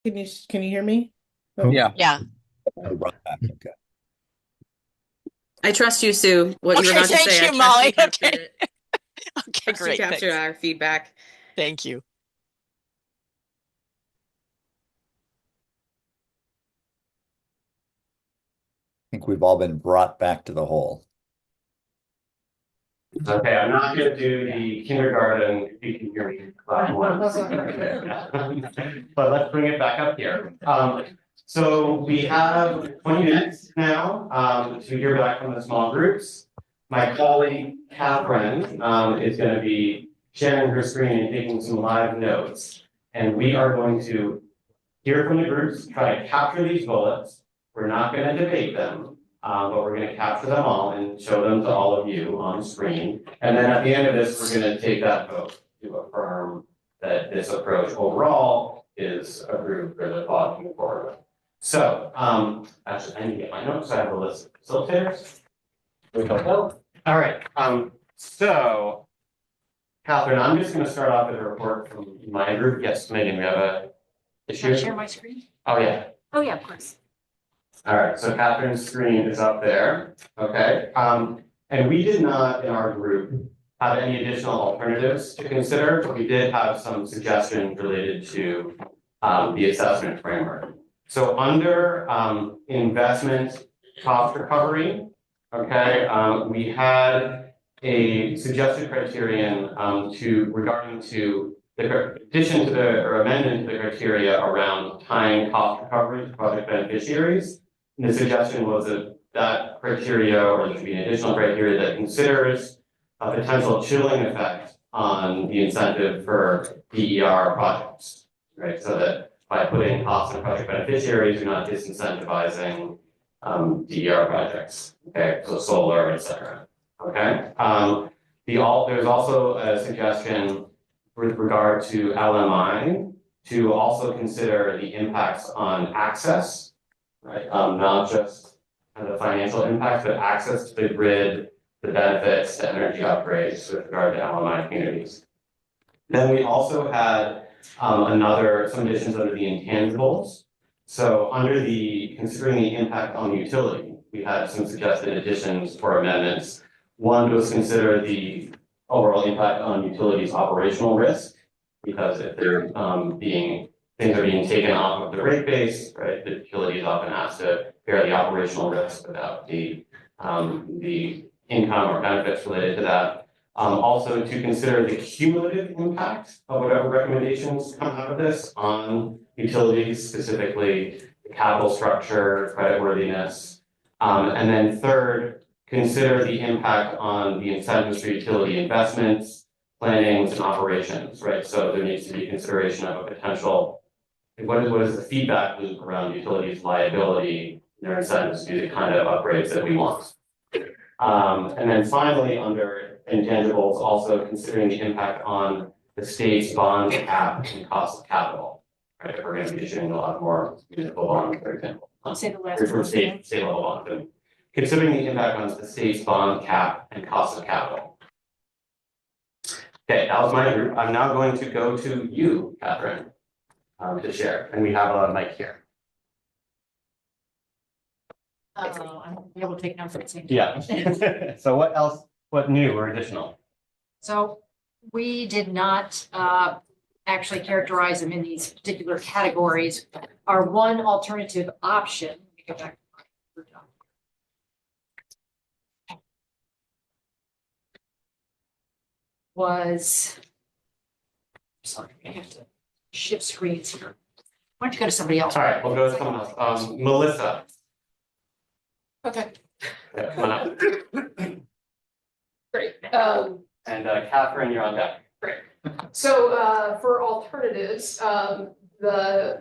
Can you hear me? Yeah. Yeah. Okay. I trust you, Sue. What you were Okay, about to thank say, I you, trust Molly. you captured Okay. it. Okay, Trust you great. captured Thanks. our feedback. Thank you. I think we've all been brought back to the whole. Okay, I'm not gonna do the kindergarten, if you can hear me, once. But let's bring it back up here. So we have 20 minutes now, to hear back from the small groups. My colleague Catherine, is gonna be sharing her screen and taking some live notes. And we are going to hear from the groups, try to capture these bullets. We're not gonna debate them, but we're gonna capture them all and show them to all of you on screen. And then at the end of this, we're gonna take that vote to affirm that this approach overall is approved for the thought moving forward. So, actually, I need to get my notes, so I have a list of facilitators. All right, so Catherine, I'm just gonna start off with a report from my group. Yes, Megan, we have a issue? Can I share my screen? Oh, yeah. Oh, yeah, of course. All right, so Catherine's screen is up there, okay? And we did not, in our group, have any additional alternatives to consider, but we did have some suggestions related to the assessment framework. So under investment cost recovery, okay, we had a suggested criterion regarding to the addition to or amendment to the criteria around tying cost recovery to project beneficiaries. And the suggestion was that criteria, or there should be an additional criteria that considers a potential chilling effect on the incentive for DER projects, right? So that by putting costs on project beneficiaries, you're not disincentivizing DER projects, okay? So solar, et cetera, okay? There's also a suggestion with regard to LMI to also consider the impacts on access, right? Not just the financial impacts, but access to the grid, the benefits, the energy upgrades with regard to LMI communities. Then we also had some additions under the intangibles. So under considering the impact on the utility, we had some suggested additions or amendments. One was consider the overall impact on utilities operational risk, because if they're things are being taken off of the rate base, right, the utility is often asked to bear the operational risk without the income or benefits related to that. Also to consider the cumulative impact of whatever recommendations come out of this on utilities, specifically the capital structure, creditworthiness. And then third, consider the impact on the incentives for utility investments, plannings, and operations, right? So there needs to be consideration of a potential, what is the feedback loop around utilities liability, their incentives to do the kind of upgrades that we want. And then finally, under intangibles, also considering the impact on the state's bond cap and cost of capital, right? If we're going to be issuing a lot more municipal bonds, for example. Say the last Or one. state level bonds. Considering the impact on the state's bond cap and cost of capital. Okay, that was my group. I'm now going to go to you, Catherine, to share, and we have a mic here. I'm able to take notes at the same time. Yeah. So what new or additional? So we did not actually characterize them in these particular categories. Our one alternative option, let me go back. Was, sorry, I have to shift screens here. Why don't you go to somebody else? All right, we'll go to someone else. Melissa. Okay, Yeah, come on up. great. And Catherine, you're on deck. So for alternatives, the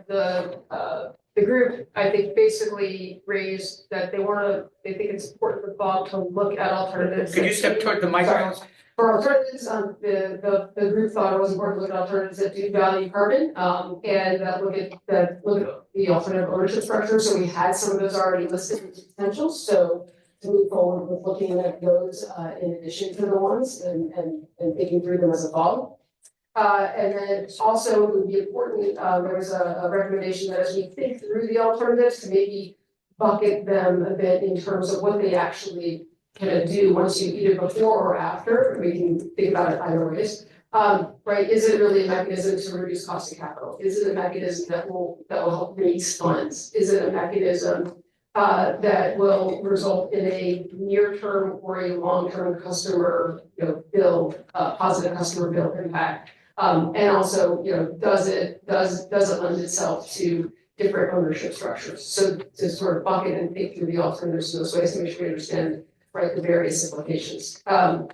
group, I think, basically raised that they think it's important for Bob to look at alternatives. Could you step toward the microphone? Sorry. For alternatives, the group thought it was important to look at alternatives that do value carbon, and look at the alternative ownership structure. So we had some of those already listed as potentials. So to move forward with looking at those in addition to the ones and thinking through them as a follow. And then also it would be important, there was a recommendation that as we think through the alternatives to maybe bucket them a bit in terms of what they actually can do once you either before or after, we can think about it either ways. Right, is it really a mechanism to reduce cost of capital? Is it a mechanism that will help raise funds? Is it a mechanism that will result in a near-term or a long-term customer, bill, positive customer bill impact? And also, does it lend itself to different ownership structures? So to sort of bucket and think through the alternatives in those ways to make sure we understand, right, the various implications. And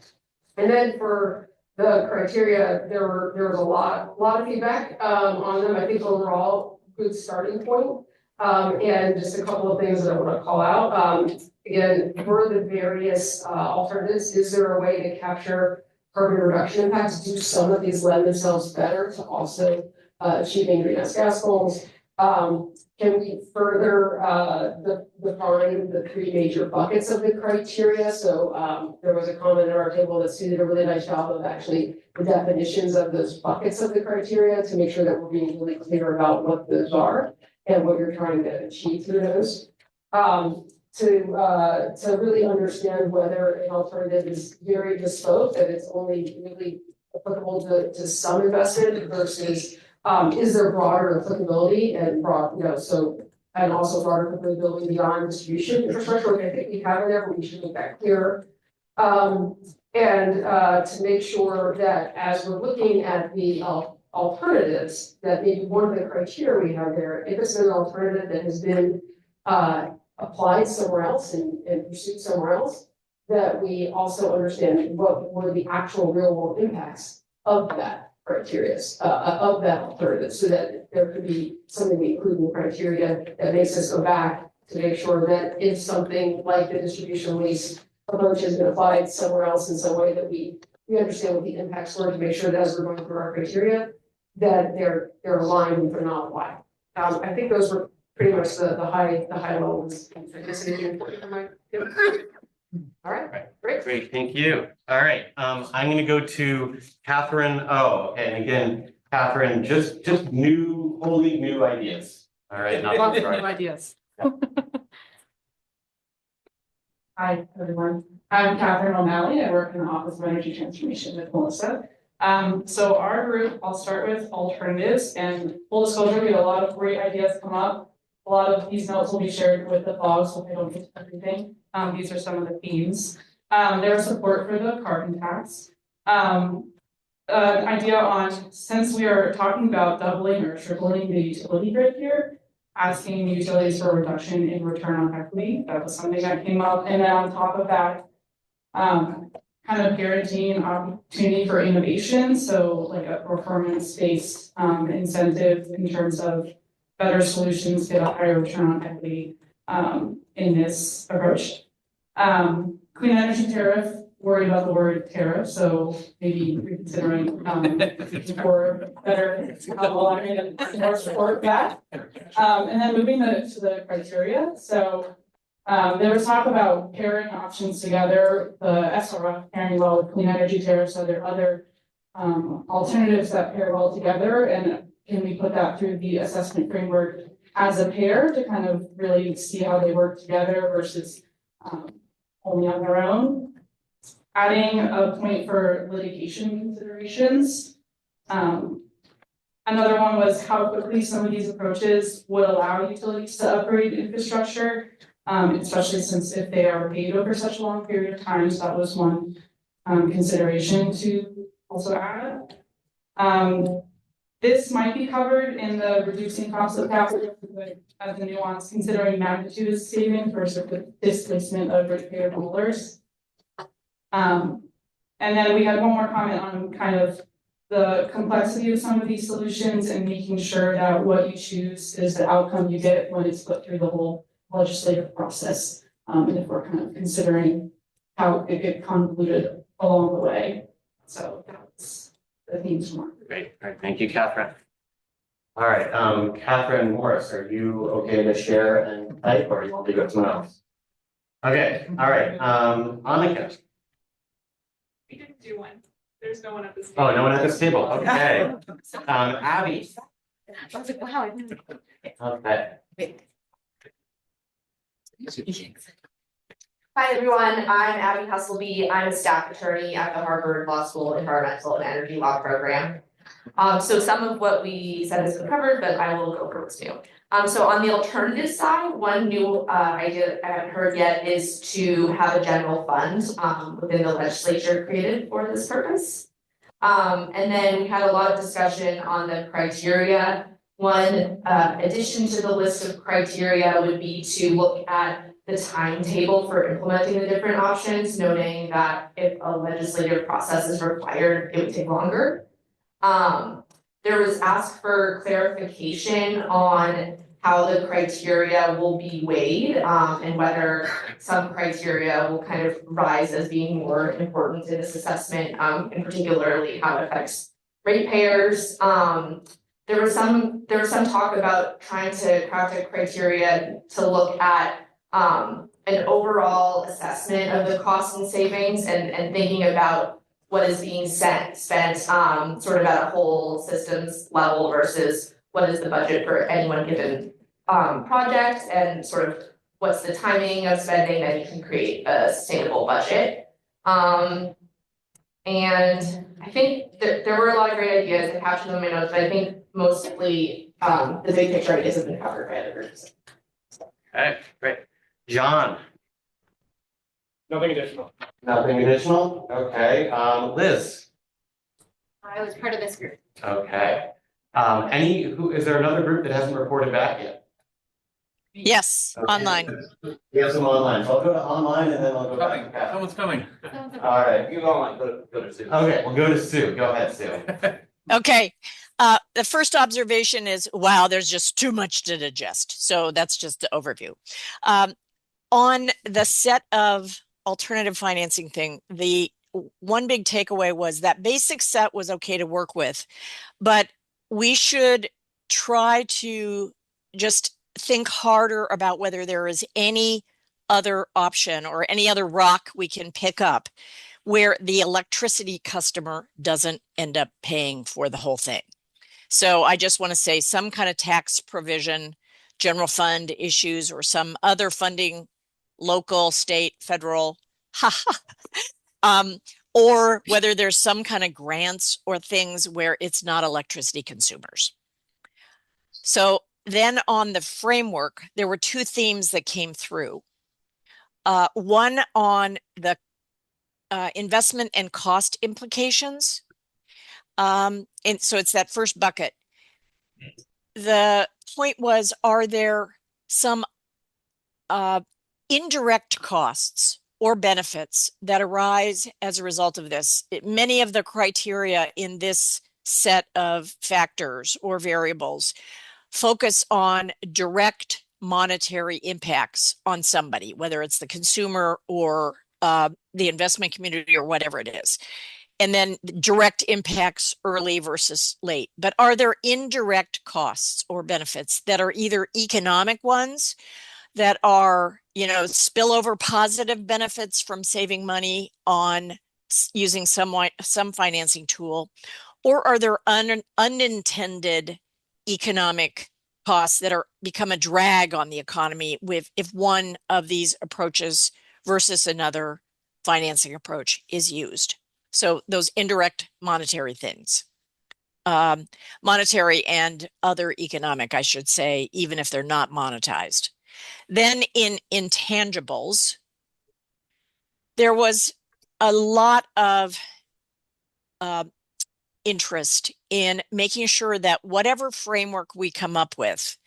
then for the criteria, there was a lot of feedback on them. I think overall, good starting point. And just a couple of things that I want to call out. Again, for the various alternatives, is there a way to capture carbon reduction impacts? Do some of these lend themselves better to also achieving greenhouse gas goals? Can we further define the three major buckets of the criteria? So there was a comment at our table that Sue did a really nice job of actually the definitions of those buckets of the criteria to make sure that we're being really clear about what those are and what you're trying to achieve through those. To really understand whether an alternative is very bespoke, that it's only really applicable to some investment versus is there broader applicability and and also broader applicability beyond distribution infrastructure, which I think we have in there, but we should make that clear. And to make sure that as we're looking at the alternatives, that maybe one of the criteria we have there, if it's an alternative that has been applied somewhere else and pursued somewhere else, that we also understand what were the actual real world impacts of that criteria, of that alternative, so that there could be something we include in the criteria that makes us go back to make sure that if something like the distribution lease approach has been applied somewhere else in some way, that we understand what the impacts were to make sure that as we're going through our criteria, that they're aligned and they're not applied. I think those were pretty much the high levels. I guess anything important for my. All right, great. Great, thank you. All right, I'm gonna go to Catherine O. And again, Catherine, just wholly new ideas. All right, not Lots of right. new ideas. Yeah. Hi, everyone. I'm Catherine O'Malley. I work in the Office of Energy Transformation with Melissa. So our group, I'll start with alternatives, and full disclosure, we had a lot of great ideas come up. A lot of these notes will be shared with the blog, so if I don't get to everything. These are some of the themes. There was support for the carbon tax. An idea on, since we are talking about doubling or tripling the utility grid here, asking utilities for a reduction in return on equity. That was something that came up. And then on top of that, kind of guaranteeing opportunity for innovation. So like a performance-based incentive in terms of better solutions, get a higher return on equity in this approach. Clean energy tariff, worried about the word tariff, so maybe reconsidering for better alignment and more support for that. And then moving to the criteria. So there was talk about pairing options together, the SRF pairing well with clean energy tariffs. Are there other alternatives that pair well together? And can we put that through the assessment framework as a pair to kind of really see how they work together versus only on their own? Adding a point for litigation considerations. Another one was how quickly some of these approaches would allow utilities to upgrade infrastructure, especially since if they are paid over such a long period of time. So that was one consideration to also add. This might be covered in the reducing cost of capital as a nuance, considering magnitude of savings versus the displacement of ratepayer dollars. And then we had one more comment on kind of the complexity of some of these solutions and making sure that what you choose is the outcome you get when it's put through the whole legislative process. And if we're kind of considering how it get convoluted along the way. So that's the themes more. Great, all right, thank you, Catherine. All right, Catherine Morris, are you okay to share and type, or you want me to go to someone else? Okay, all right, Annika. We didn't do one. There's no one at this. Oh, no one at this table, okay. Abby, I was like, wow. okay. Hi, everyone. I'm Abby Hustleby. I'm a staff attorney at the Harvard Law School Environmental and Energy Law Program. So some of what we said has been covered, but I will go over what's new. So on the alternative side, one new idea I haven't heard yet is to have a general fund within the legislature created for this purpose. And then we had a lot of discussion on the criteria. One addition to the list of criteria would be to look at the timetable for implementing the different options, noting that if a legislative process is required, it would take longer. There was asked for clarification on how the criteria will be weighed, and whether some criteria will kind of rise as being more important in this assessment, and particularly how it affects ratepayers. There was some talk about trying to craft a criteria to look at an overall assessment of the costs and savings and thinking about what is being spent sort of at a whole systems level versus what is the budget for any one given project, and sort of what's the timing of spending that you can create a sustainable budget. And I think that there were a lot of great ideas. I captured them in my notes, but I think mostly the big picture ideas have been covered by others. Okay, great. John? Nothing additional. Nothing additional? Okay, Liz? I was part of this group. Okay. Is there another group that hasn't reported back yet? Yes, Okay. online. We have some online, so I'll go to online and then I'll go back to Pat. Someone's coming. All right, you go online, go to Sue. Okay, we'll go to Sue, go ahead, Sue. Okay. The first observation is, wow, there's just too much to digest. So that's just the overview. On the set of alternative financing thing, the one big takeaway was that basic set was okay to work with, but we should try to just think harder about whether there is any other option or any other rock we can pick up where the electricity customer doesn't end up paying for the whole thing. So I just want to say some kind of tax provision, general fund issues, or some other funding, local, state, federal, or whether there's some kind of grants or things where it's not electricity consumers. So then on the framework, there were two themes that came through. One on the investment and cost implications. And so it's that first bucket. The point was, are there some indirect costs or benefits that arise as a result of this? Many of the criteria in this set of factors or variables focus on direct monetary impacts on somebody, whether it's the consumer or the investment community or whatever it is. And then direct impacts early versus late. But are there indirect costs or benefits that are either economic ones that are, spillover positive benefits from saving money on using some financing tool, or are there unintended economic costs that become a drag on the economy if one of these approaches versus another financing approach is used? So those indirect monetary things, monetary and other economic, I should say, even if they're not monetized. Then in intangibles, there was a lot of interest in making sure that whatever framework we come up with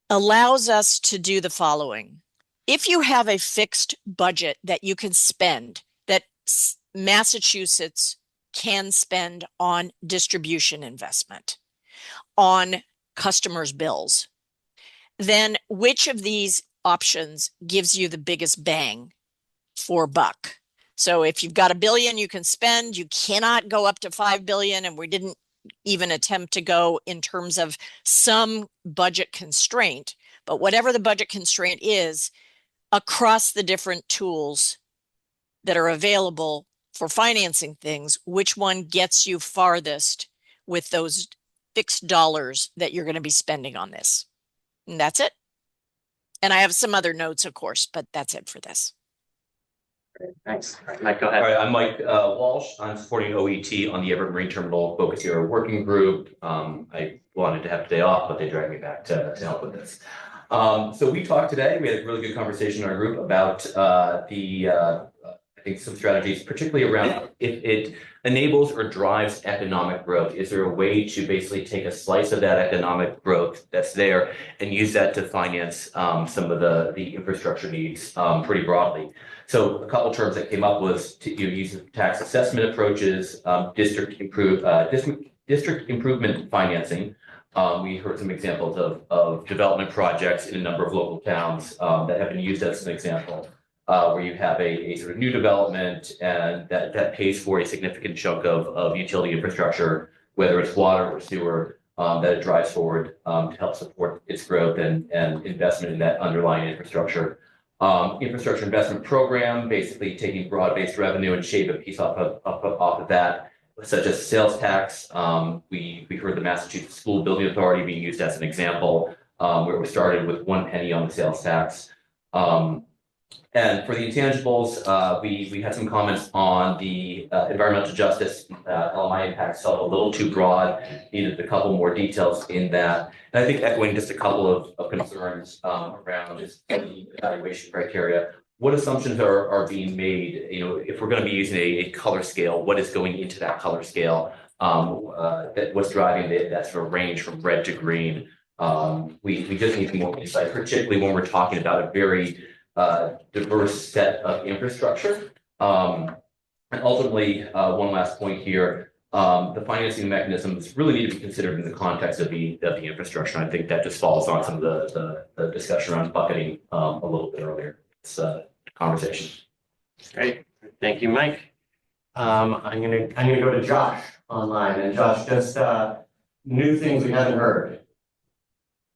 allows us to do the following. If you have a fixed budget that you can spend, that Massachusetts can spend on distribution investment, on customers' bills, then which of these options gives you the biggest bang for buck? So if you've got $1 billion you can spend, you cannot go up to $5 billion, and we didn't even attempt to go in terms of some budget constraint, but whatever the budget constraint is, across the different tools that are available, for financing things, which one gets you farthest with those fixed dollars that you're going to be spending on this. And that's it. And I have some other notes, of course, but that's it for this. Thanks. Mike, go All ahead. right, I'm Mike Walsh. I'm supporting OET on the Everett Marine Terminal Focus Area Working Group. I wanted to have today off, but they dragged me back to help with this. So we talked today. We had a really good conversation in our group about I think some strategies, particularly around if it enables or drives economic growth. Is there a way to basically take a slice of that economic growth that's there and use that to finance some of the infrastructure needs pretty broadly? So a couple terms that came up was to use tax assessment approaches, district improvement financing. We heard some examples of development projects in a number of local towns that have been used as an example. Where you have a sort of new development and that pays for a significant chunk of utility infrastructure, whether it's water or sewer, that it drives forward to help support its growth and investment in that underlying infrastructure. Infrastructure investment program, basically taking broad-based revenue and shave a piece off of that, such as sales tax. We heard the Massachusetts School Building Authority being used as an example, where we started with 1 penny on the sales tax. And for the intangibles, we had some comments on the environmental justice LMI impacts felt a little too broad, needed a couple more details in that. And I think echoing just a couple of concerns around just the evaluation criteria. What assumptions are being made? You know, if we're going to be using a color scale, what is going into that color scale? What's driving that sort of range from red to green? We just need more insight, particularly when we're talking about a very diverse set of infrastructure. And ultimately, one last point here, the financing mechanisms really need to be considered in the context of the infrastructure. And I think that just falls on some of the discussion around bucketing a little bit earlier. It's conversation. Great. Thank you, Mike. I'm gonna go to Josh online, and Josh, just new things we haven't heard.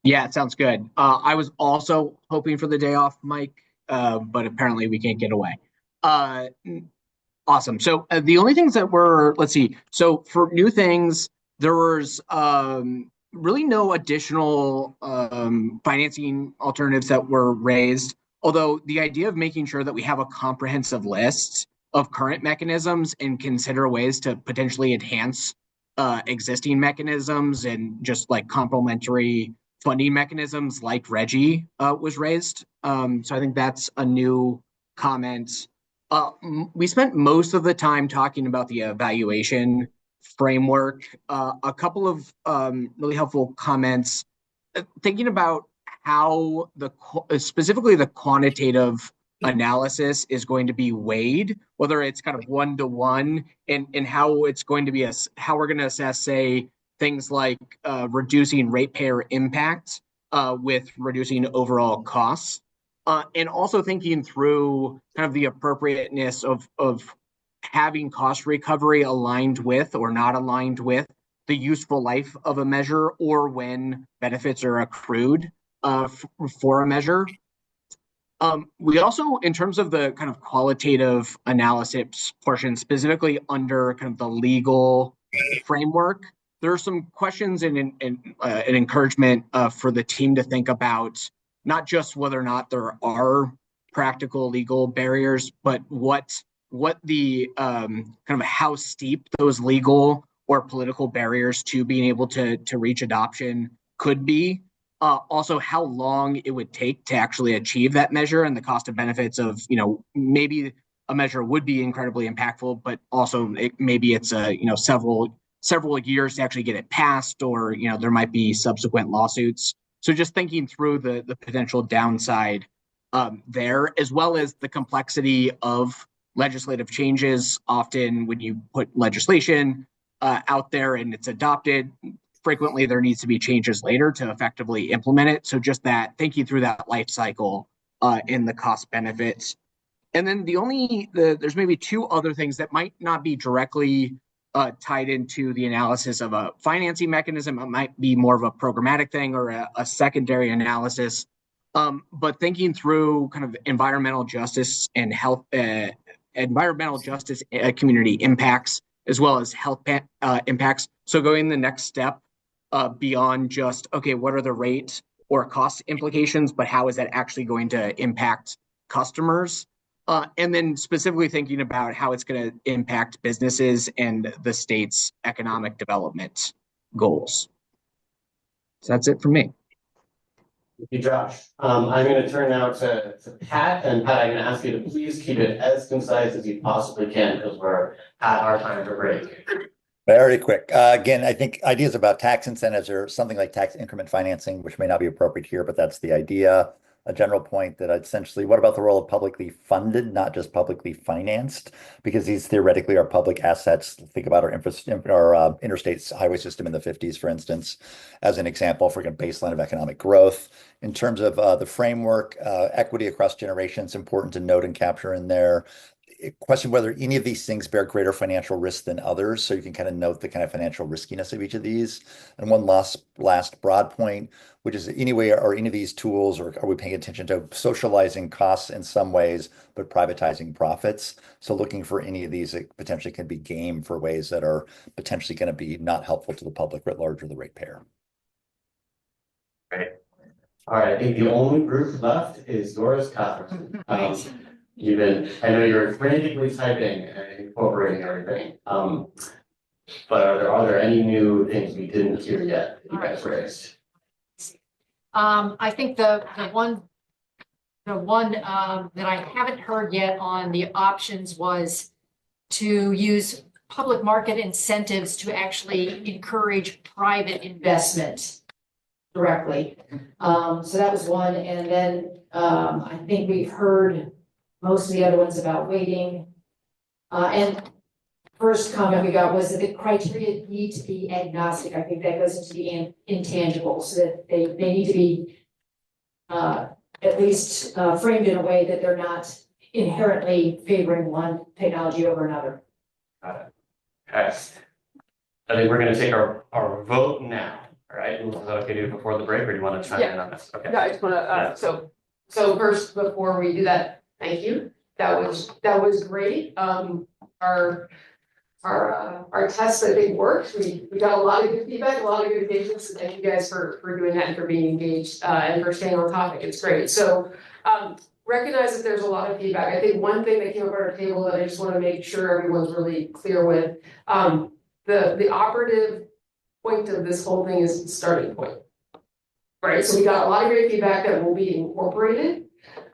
Yeah, it sounds good. I was also hoping for the day off, Mike, but apparently we can't get away. Awesome. So the only things that were, let's see. So for new things, there was really no additional financing alternatives that were raised. Although the idea of making sure that we have a comprehensive list of current mechanisms and consider ways to potentially enhance existing mechanisms and just like complementary funding mechanisms like RGGI was raised. So I think that's a new comment. We spent most of the time talking about the evaluation framework. A couple of really helpful comments, thinking about how specifically the quantitative analysis is going to be weighed, whether it's kind of 1-to-1 and how it's going to be how we're going to assess, say, things like reducing ratepayer impact with reducing overall costs, and also thinking through kind of the appropriateness of having cost recovery aligned with or not aligned with the useful life of a measure or when benefits are accrued for a measure. We also, in terms of the kind of qualitative analysis portion, specifically under kind of the legal framework, there are some questions and an encouragement for the team to think about not just whether or not there are practical legal barriers, but what the kind of how steep those legal or political barriers to being able to reach adoption could be. Also, how long it would take to actually achieve that measure and the cost of benefits of, maybe a measure would be incredibly impactful, but also maybe it's several years to actually get it passed, or there might be subsequent lawsuits. So just thinking through the potential downside there, as well as the complexity of legislative changes. Often when you put legislation out there and it's adopted, frequently there needs to be changes later to effectively implement it. So just that, thinking through that life cycle in the cost benefits. And then there's maybe two other things that might not be directly tied into the analysis of a financing mechanism. It might be more of a programmatic thing or a secondary analysis. But thinking through kind of environmental justice and health environmental justice community impacts, as well as health impacts. So going the next step beyond just, okay, what are the rate or cost implications, but how is that actually going to impact customers? And then specifically thinking about how it's going to impact businesses and the state's economic development goals. So that's it for me. Thank you, Josh. I'm going to turn now to Pat, and Pat, I'm going to ask you to please keep it as concise as you possibly can because we're at our time for break. Very quick. Again, I think ideas about tax incentives or something like tax increment financing, which may not be appropriate here, but that's the idea. A general point that essentially, what about the role of publicly funded, not just publicly financed? Because these theoretically are public assets. Think about our interstate highway system in the 50s, for instance, as an example for a baseline of economic growth. In terms of the framework, equity across generations, important to note and capture in there. Question whether any of these things bear greater financial risk than others, so you can kind of note the kind of financial riskiness of each of these. And one last broad point, which is anyway, are any of these tools, or are we paying attention to socializing costs in some ways, but privatizing profits? So looking for any of these that potentially can be game for ways that are potentially going to be not helpful to the public writ large or the ratepayer. Great. All right, I think the only group left is yours, Catherine. I know you're frantically typing and incorporating everything. But are there any new things we didn't hear yet that you guys raised? I think the one that I haven't heard yet on the options was to use public market incentives to actually encourage private investment directly. So that was one. And then I think we've heard most of the other ones about waiting. And first comment we got was that the criteria need to be agnostic. I think that goes into the intangibles, so that they need to be at least framed in a way that they're not inherently favoring one technology over another. Got it. Okay. I think we're going to take our vote now. All right. Is that okay to do before the break, or do you want to chime in on this? Okay. No, I just want to, so first, before we do that, thank you. That was great. Our tests, I think, worked. We got a lot of good feedback, a lot of good engagement. So thank you guys for doing that and for being engaged and for staying on topic. It's great. So recognize that there's a lot of feedback. I think one thing that came up at our table that I just want to make sure everyone's really clear with, the operative point of this whole thing is the starting point. Right. So we got a lot of great feedback that will be incorporated.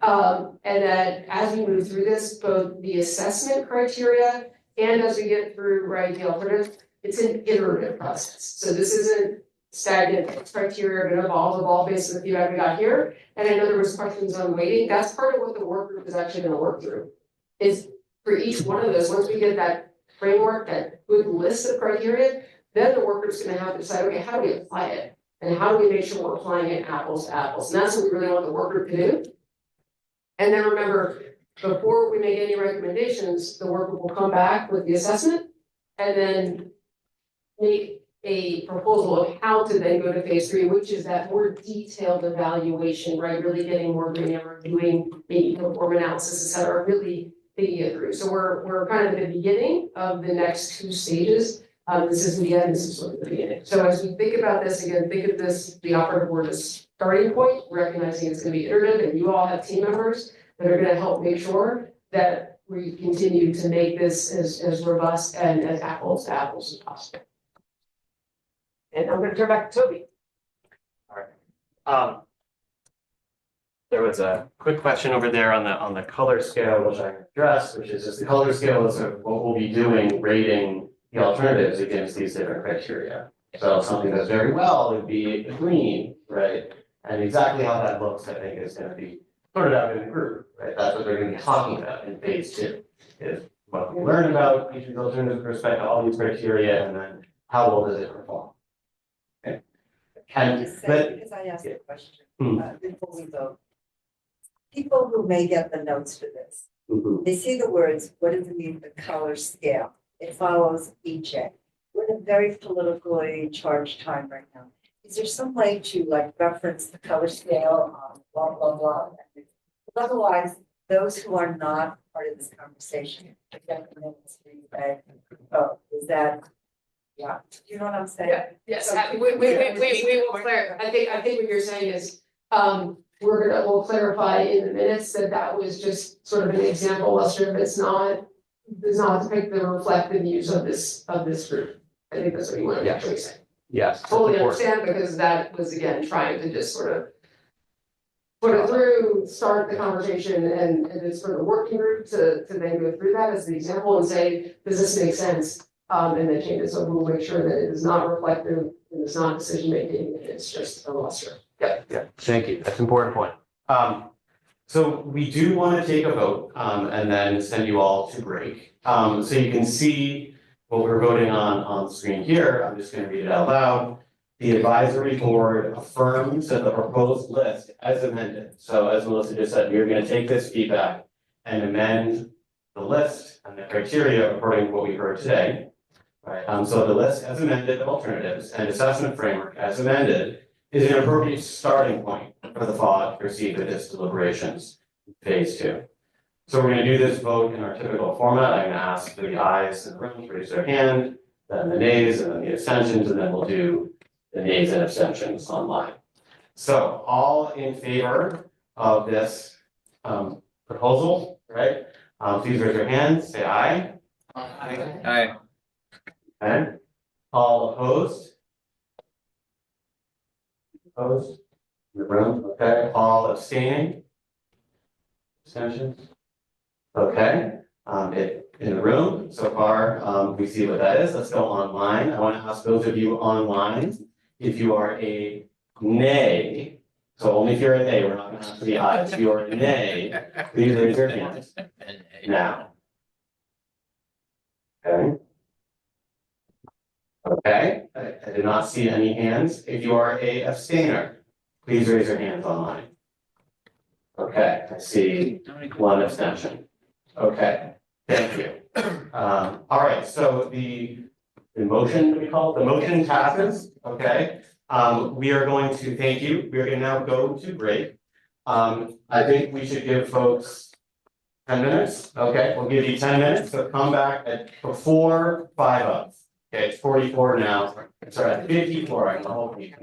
And that as we move through this, both the assessment criteria and as we get through, right, the alternative, it's an iterative process. So this isn't stagnant. Criteria are going to evolve based on the feedback we got here. And I know there was questions on weighting. That's part of what the work group is actually going to work through. Is for each one of those, once we get that framework, that good list of criteria, then the work group's going to have to decide, okay, how do we apply it? And how do we make sure we're applying it apples to apples? And that's what we really want the work group to do. And then remember, before we make any recommendations, the work group will come back with the assessment and then make a proposal of how to then go to phase 3, which is that more detailed evaluation, right? Really getting more granular, doing maybe form analysis, et cetera, really thinking it through. So we're kind of at the beginning of the next 2 stages. This is the end, this is the beginning. So as we think about this, again, think of this, the operative word is starting point, recognizing it's going to be iterative, and you all have team members that are going to help make sure that we continue to make this as robust and as apples to apples as possible. And I'm going to turn back to Toby. All right. There was a quick question over there on the color scale, which I addressed, which is just the color scale is what we'll be doing, rating the alternatives against these different criteria. So something that's very well would be green, right? And exactly how that looks, I think, is going to be sorted out in the group, right? That's what they're going to be talking about in phase 2, is what we learn about each of the alternatives with respect to all these criteria, and then how well does it perform. Okay. Because I asked a question before we vote. People who may get the notes for this, they see the words, what does it mean, the color scale? It follows EJ. We're in a very politically charged time right now. Is there some way to like reference the color scale, blah, blah, blah? Otherwise, those who are not part of this conversation. Oh, is that, yeah, you know what I'm saying? Yeah, yes, we will clarify, I think what you're saying is, we'll clarify in the minutes that that was just sort of an example illustrative, it's not, does not depict the reflective use of this group. I think that's what you want to actually say. Yes. that's Totally important. understand, because that was again, trying to just sort of put it through, start the conversation, and it's for the working group to then go through that as the example and say, does this make sense? And then change it, so we'll make sure that it is not reflective, and it's not decision making, it's just a roster. Yeah, thank you. That's an important point. So we do want to take a vote, and then send you all to break. So you can see what we're voting on the screen here. I'm just going to read it out loud. The advisory board affirms that the proposed list as amended. So as Melissa just said, we're going to take this feedback and amend the list and the criteria according to what we heard today. Right, so the list as amended of alternatives and assessment framework as amended is an appropriate starting point for the FOD to proceed with its deliberations, phase 2. So we're gonna do this vote in our typical format. I'm gonna ask for the ayes in the room to raise their hand, then the nays, and then the abstentions, and then we'll do the nays and abstentions online. So all in favor of this proposal, right? Please raise your hand, say aye. Aye. Okay, all opposed? Opposed? In the room, okay, all abstaining? Abstentions? Okay, in the room, so far, we see what that is, let's go online. I want to ask those of you online, if you are a nay, so only if you're a nay, we're not gonna ask for the ayes, if you are a nay, please raise your hands now. Okay. Okay, I did not see any hands. If you are a abstainer, please raise your hands online. Okay, I see one abstention. Okay, thank you. All right, so the motion, we call it, the motion passes, okay? We are going to, thank you, we are gonna now go to break. I think we should give folks 10 minutes, okay? We'll give you 10 minutes, so come back at before 5 of. Okay, it's 44 now, sorry, 54, I hope you.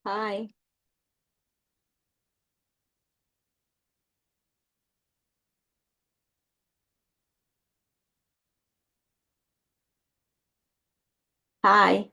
Hi. Hi.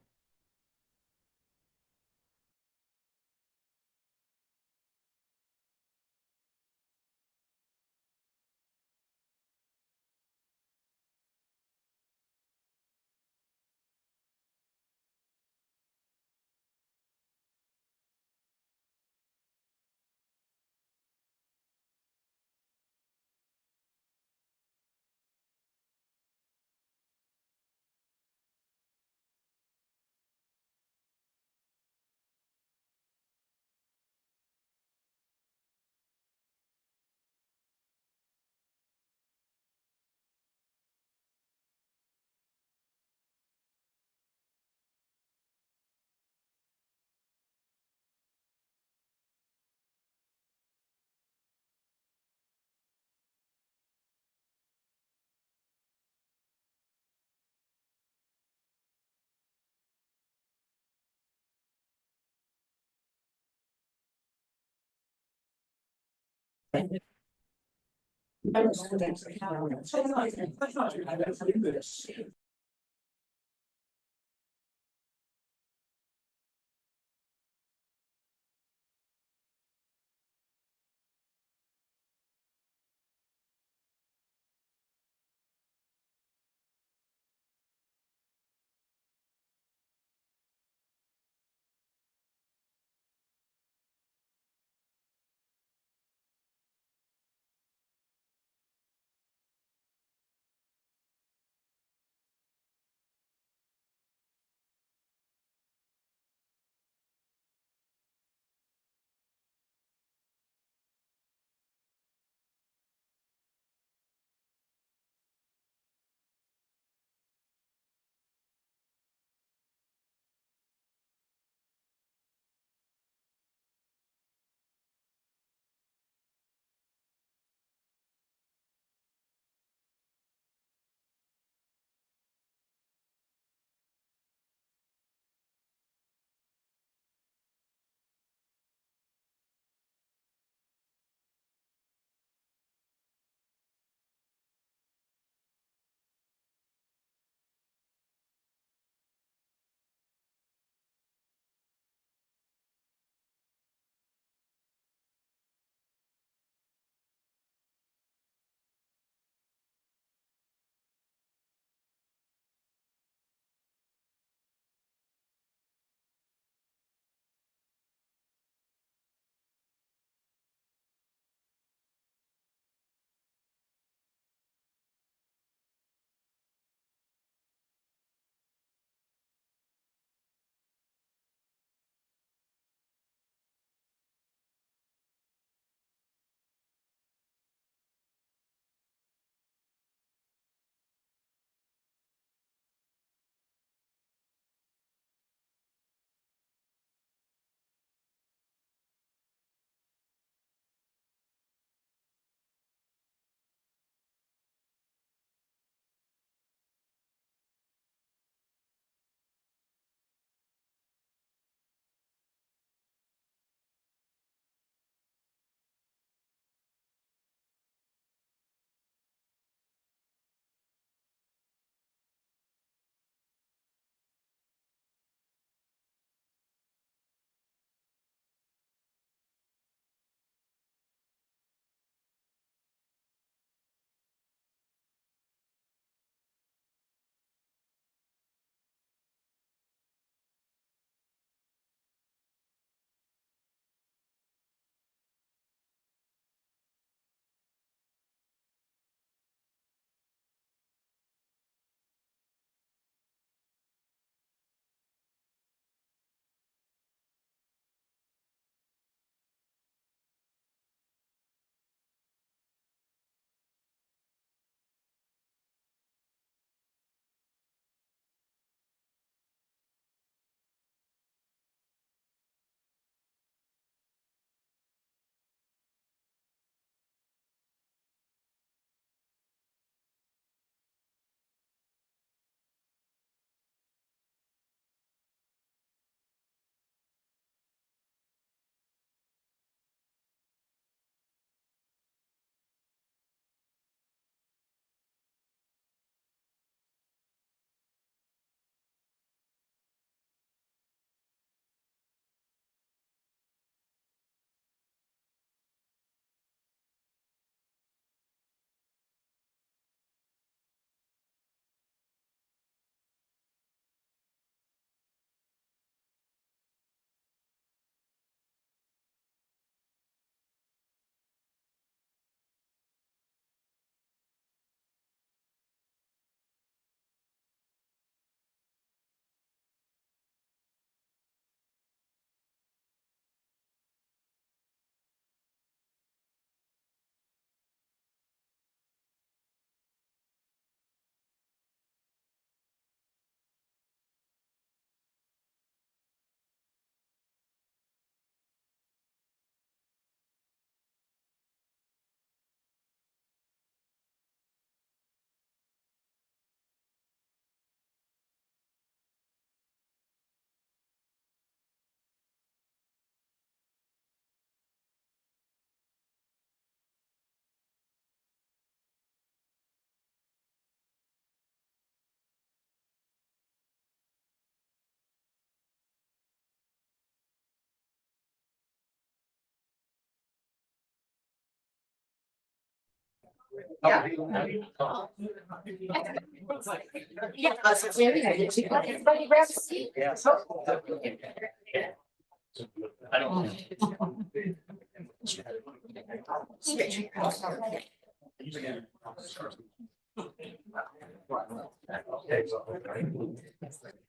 Everybody grab a seat.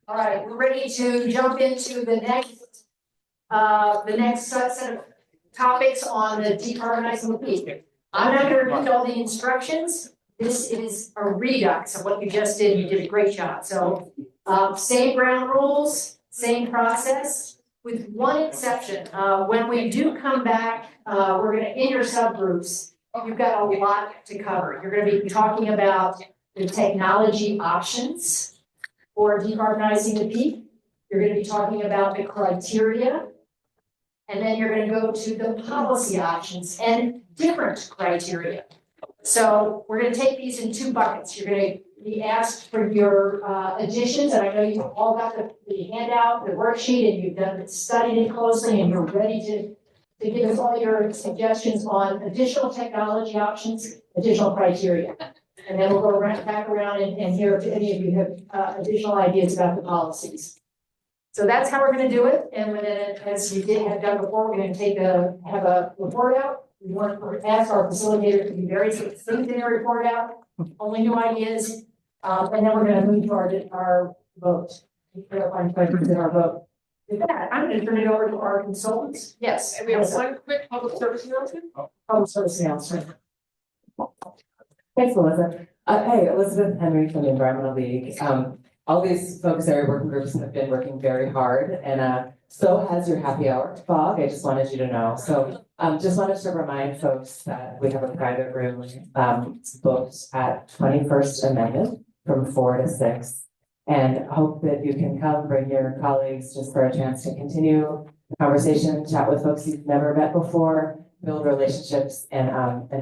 All right, we're ready to jump into the next set of topics on the decarbonizing the peak. I'm not gonna read all the instructions. This is a redux of what you just did. You did a great job. So, same ground rules, same process, with one exception. When we do come back, we're gonna, in your subgroups, you've got a lot to cover. You're gonna be talking about the technology options for decarbonizing the peak. You're gonna be talking about the criteria. And then you're gonna go to the policy options and different criteria. So we're gonna take these in two buckets. You're gonna be asked for your additions, and I know you've all got the handout, the worksheet, and you've studied it closely, and you're ready to give us all your suggestions on additional technology options, additional criteria. And then we'll go back around and hear if any of you have additional ideas about the policies. So that's how we're gonna do it, and then, as we have done before, we're gonna have a report out. We want to ask our facilitator to be very succinct in their report out, only new ideas, and then we're gonna move to our vote. Clarifying questions in our vote. With that, I'm gonna turn it over to our consultants. Yes. And we have one quick public service announcement. Public service announcement. Thanks, Melissa. Hey, Elizabeth Henry from the Environmental League. All these focus area working groups have been working very hard, and so has your happy hour fog. I just wanted you to know. So just wanted to remind folks that we have a private room booked at 21st Amendment from 4 to 6. And hope that you can come, bring your colleagues just for a chance to continue the conversation, chat with folks you've never met before, build relationships, and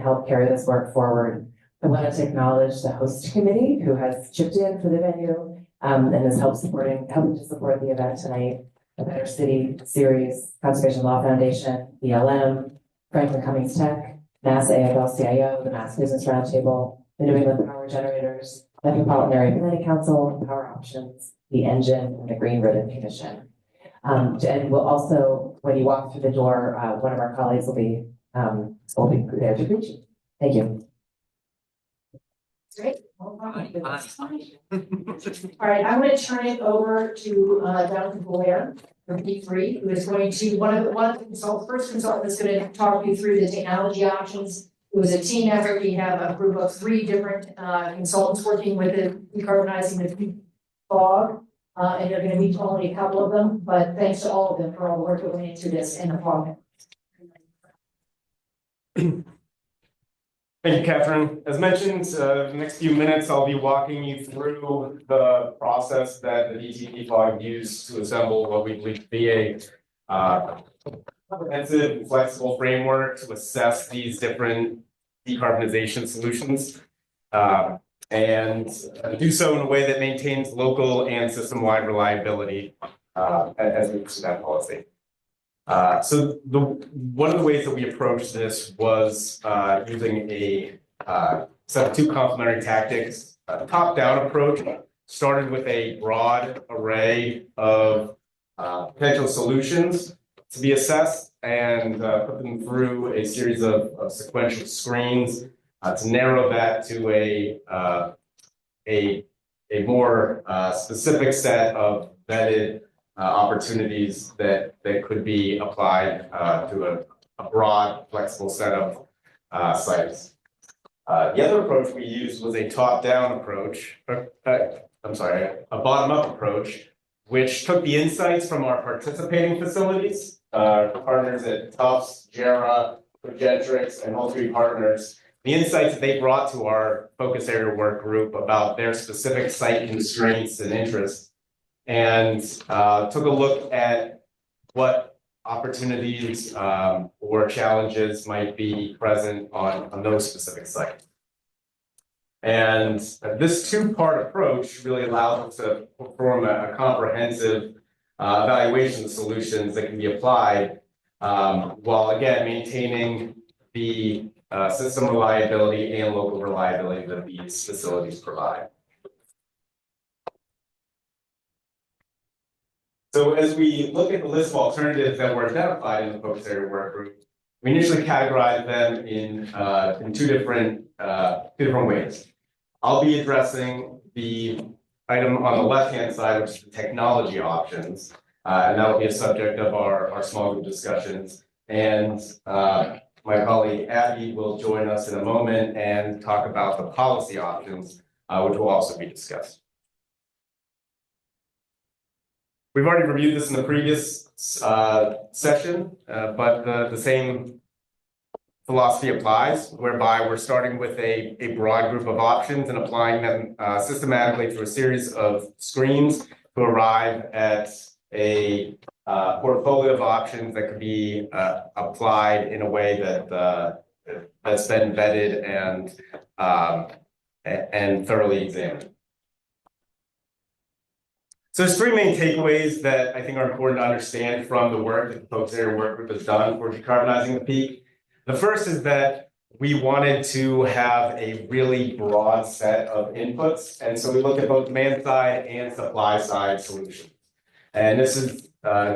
help carry this work forward. I wanted to acknowledge the host committee who has chipped in for the venue and is helping to support the event tonight. The Better City Series, Conservation Law Foundation, BLM, Franklin Cummings Tech, Mass AFL-CIO, the Mass Business Roundtable, the New England Power Generators, Metropolitan Area Planning Council, Power Options, the Engine, and the Green Ribbon Commission. And we'll also, when you walk through the door, one of our colleagues will be there to greet you. Thank you. Great. All right, I'm going to turn it over to Jonathan Blair from P3, who is going to, one of the first consultant is going to talk you through the technology options. It was a team effort. We have a group of 3 different consultants working with it, decarbonizing the fog. And they're going to meet only a couple of them, but thanks to all of them for all the work that went into this and the fog. Thank you, Catherine. As mentioned, the next few minutes, I'll be walking you through the process that the DTP fog used to assemble what we believe to be a comprehensive and flexible framework to assess these different decarbonization solutions and do so in a way that maintains local and system-wide reliability as we pursue that policy. So one of the ways that we approached this was using a set of 2 complementary tactics. A top-down approach started with a broad array of potential solutions to be assessed and put them through a series of sequential screens to narrow that to a more specific set of vetted opportunities that could be applied to a broad, flexible set of sites. The other approach we used was a top-down approach, a bottom-up approach, which took the insights from our participating facilities, partners at Tufts, JERA, Progentrix, and All3 Partners, the insights that they brought to our focus area work group about their specific site constraints and interests, and took a look at what opportunities or challenges might be present on those specific sites. And this 2-part approach really allows us to perform a comprehensive evaluation of solutions that can be applied while again maintaining the system reliability and local reliability that these facilities provide. So as we look at the list of alternatives that were identified in the focus area work group, we initially categorized them in two different ways. I'll be addressing the item on the left-hand side, which is the technology options, and that will be a subject of our small group discussions. And my colleague Abby will join us in a moment and talk about the policy options, which will also be discussed. We've already reviewed this in the previous session, but the same philosophy applies, whereby we're starting with a broad group of options and applying them systematically through a series of screens to arrive at a portfolio of options that could be applied in a way that that's been vetted and thoroughly examined. So there's three main takeaways that I think are important to understand from the work that the focus area work group has done for decarbonizing the peak. The first is that we wanted to have a really broad set of inputs, and so we looked at both demand side and supply side solutions. And this is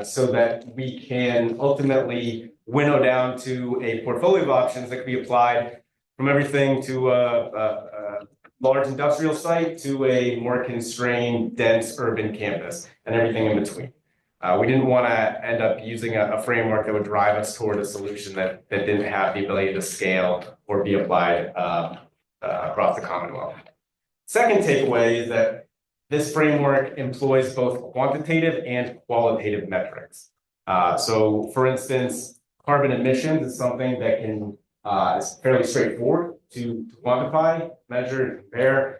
so that we can ultimately winnow down to a portfolio of options that can be applied from everything to a large industrial site to a more constrained, dense urban campus and everything in between. We didn't want to end up using a framework that would drive us toward a solution that didn't have the ability to scale or be applied across the Commonwealth. Second takeaway is that this framework employs both quantitative and qualitative metrics. So for instance, carbon emissions is something that can is fairly straightforward to quantify, measure, and compare.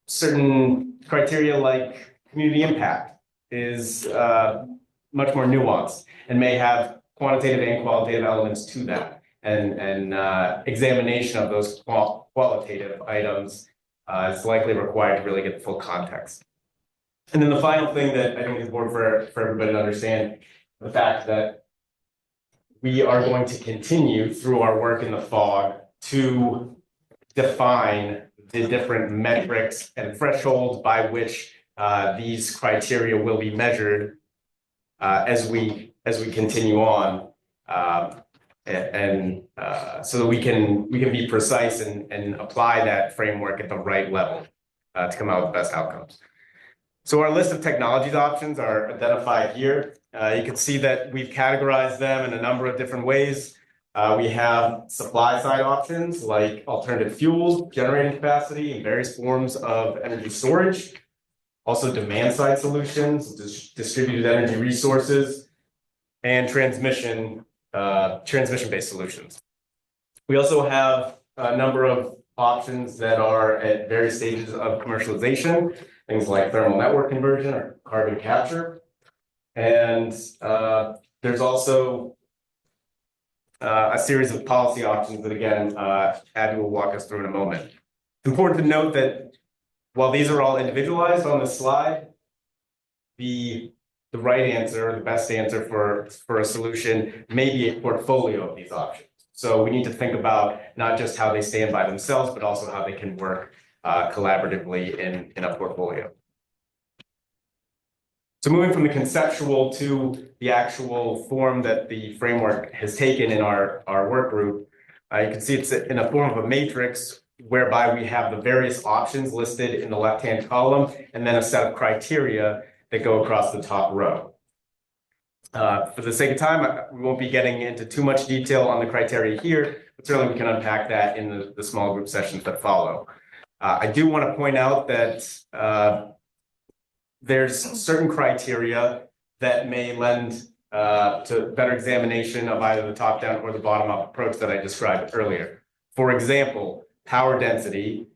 Certain criteria like community impact is much more nuanced and may have quantitative and qualitative elements to that. And examination of those qualitative items is likely required to really get the full context. And then the final thing that I think is important for everybody to understand, the fact that we are going to continue through our work in the FOG to define the different metrics and thresholds by which these criteria will be measured as we continue on, so that we can be precise and apply that framework at the right level to come out with the best outcomes. So our list of technologies options are identified here. You can see that we've categorized them in a number of different ways. We have supply side options like alternative fuels, generating capacity, and various forms of energy storage. Also demand side solutions, distributed energy resources, and transmission-based solutions. We also have a number of options that are at various stages of commercialization, things like thermal network conversion or carbon capture. And there's also a series of policy options that, again, Abby will walk us through in a moment. It's important to note that while these are all individualized on this slide, the right answer, the best answer for a solution may be a portfolio of these options. So we need to think about not just how they stand by themselves, but also how they can work collaboratively in a portfolio. So moving from the conceptual to the actual form that the framework has taken in our work group, you can see it's in a form of a matrix whereby we have the various options listed in the left-hand column and then a set of criteria that go across the top row. For the sake of time, we won't be getting into too much detail on the criteria here, but certainly we can unpack that in the small group sessions that follow. I do want to point out that there's certain criteria that may lend to better examination of either the top-down or the bottom-up approach that I described earlier. For example, power density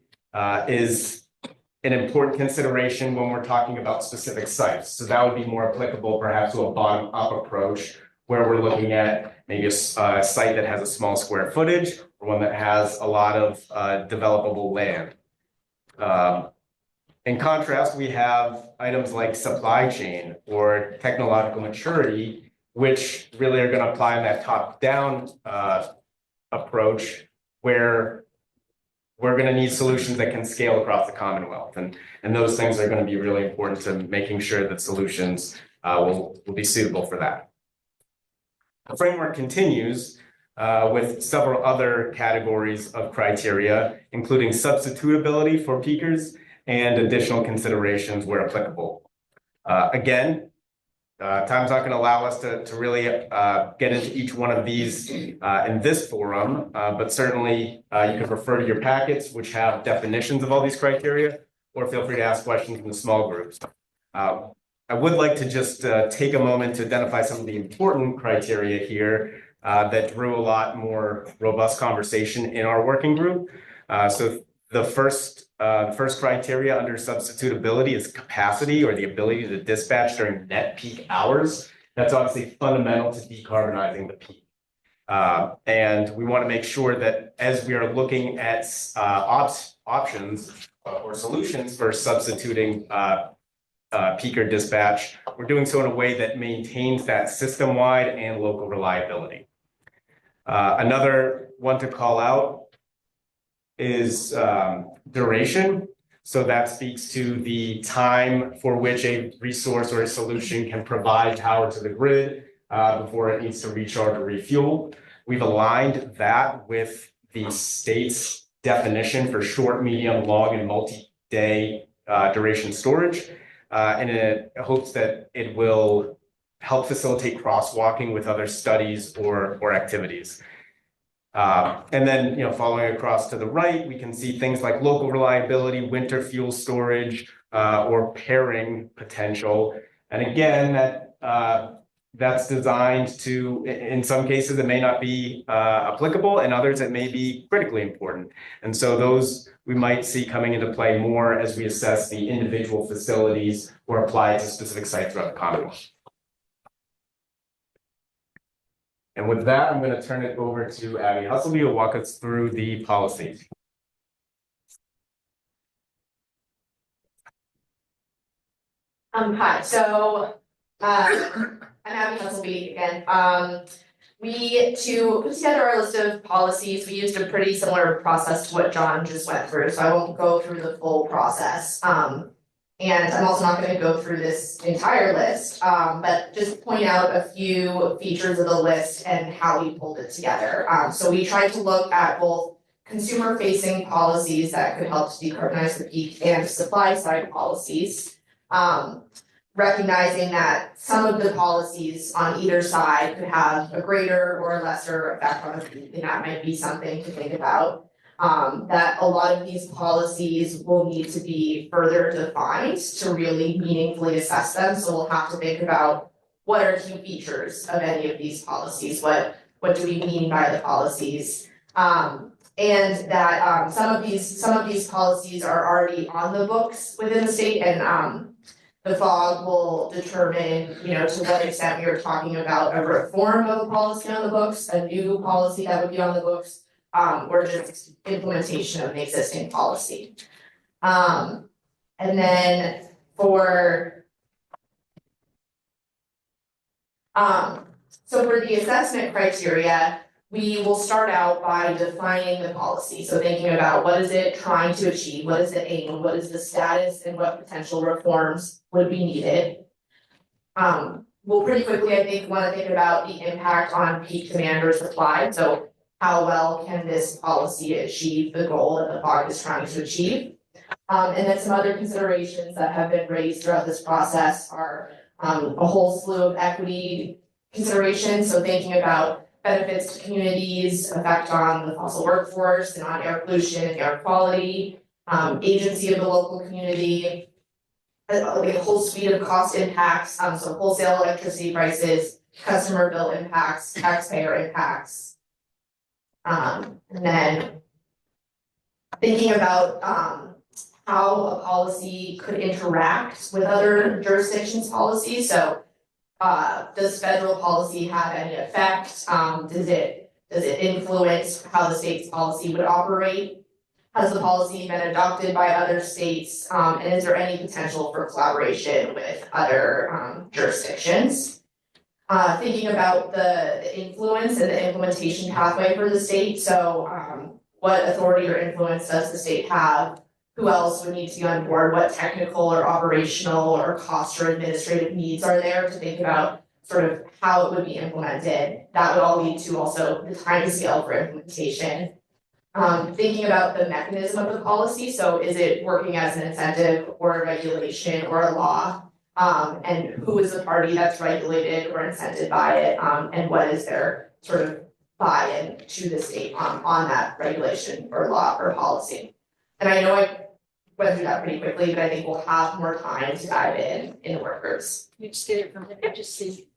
is an important consideration when we're talking about specific sites. So that would be more applicable perhaps to a bottom-up approach where we're looking at maybe a site that has a small square footage or one that has a lot of developable land. In contrast, we have items like supply chain or technological maturity, which really are going to apply in that top-down approach where we're going to need solutions that can scale across the Commonwealth. And those things are going to be really important to making sure that solutions will be suitable for that. The framework continues with several other categories of criteria, including substitutability for peakers and additional considerations where applicable. Again, time's not going to allow us to really get into each one of these in this forum, but certainly you can refer to your packets, which have definitions of all these criteria, or feel free to ask questions in the small groups. I would like to just take a moment to identify some of the important criteria here that drew a lot more robust conversation in our working group. So the first criteria under substitutability is capacity, or the ability to dispatch during net peak hours. That's obviously fundamental to decarbonizing the peak. And we want to make sure that as we are looking at options or solutions for substituting peaker dispatch, we're doing so in a way that maintains that system-wide and local reliability. Another one to call out is duration. So that speaks to the time for which a resource or a solution can provide power to the grid before it needs to recharge or refuel. We've aligned that with the state's definition for short, medium, long, and multi-day duration storage. And it hopes that it will help facilitate crosswalking with other studies or activities. And then, following across to the right, we can see things like local reliability, winter fuel storage, or pairing potential. And again, that's designed to, in some cases, it may not be applicable, and others it may be critically important. And so those we might see coming into play more as we assess the individual facilities or apply it to specific sites throughout the Commonwealth. And with that, I'm going to turn it over to Abby Husselby, who will walk us through the policies. Hi, so I'm Abby Husselby again. To put together our list of policies, we used a pretty similar process to what John just went through, so I won't go through the full process. And I'm also not going to go through this entire list, but just point out a few features of the list and how we pulled it together. So we tried to look at both consumer-facing policies that could help to decarbonize the peak and supply-side policies, recognizing that some of the policies on either side could have a greater or lesser effect on the peak, and that might be something to think about. That a lot of these policies will need to be further defined to really meaningfully assess them. So we'll have to think about what are key features of any of these policies, what do we mean by the policies, and that some of these policies are already on the books within the state, and the FOG will determine, to what extent we are talking about a reform of a policy on the books, a new policy that would be on the books, or just implementation of the existing policy. And then for the assessment criteria, we will start out by defining the policy. So thinking about what is it trying to achieve, what is the aim, what is the status, and what potential reforms would be needed. We'll pretty quickly, I think, want to think about the impact on peak demand or supply. So how well can this policy achieve the goal that the FOG is trying to achieve? And then some other considerations that have been raised throughout this process are a whole slew of equity considerations. So thinking about benefits to communities, effect on the fossil workforce and on air pollution and air quality, agency of the local community, a whole suite of cost impacts, so wholesale electricity prices, customer bill impacts, taxpayer impacts. And then thinking about how a policy could interact with other jurisdictions' policies. So does federal policy have any effect? Does it influence how the state's policy would operate? Has the policy been adopted by other states? And is there any potential for collaboration with other jurisdictions? Thinking about the influence and the implementation pathway for the state, so what authority or influence does the state have? Who else would need to be on board? What technical or operational or cost or administrative needs are there to think about sort of how it would be implemented? That would all lead to also the time scale for implementation. Thinking about the mechanism of the policy, so is it working as an incentive or a regulation or a law? And who is the party that's regulated or incented by it? And what is their sort of buy-in to the state on that regulation or law or policy? And I know I went through that pretty quickly, but I think we'll have more time to dive in the work groups. You just get it from there, just see.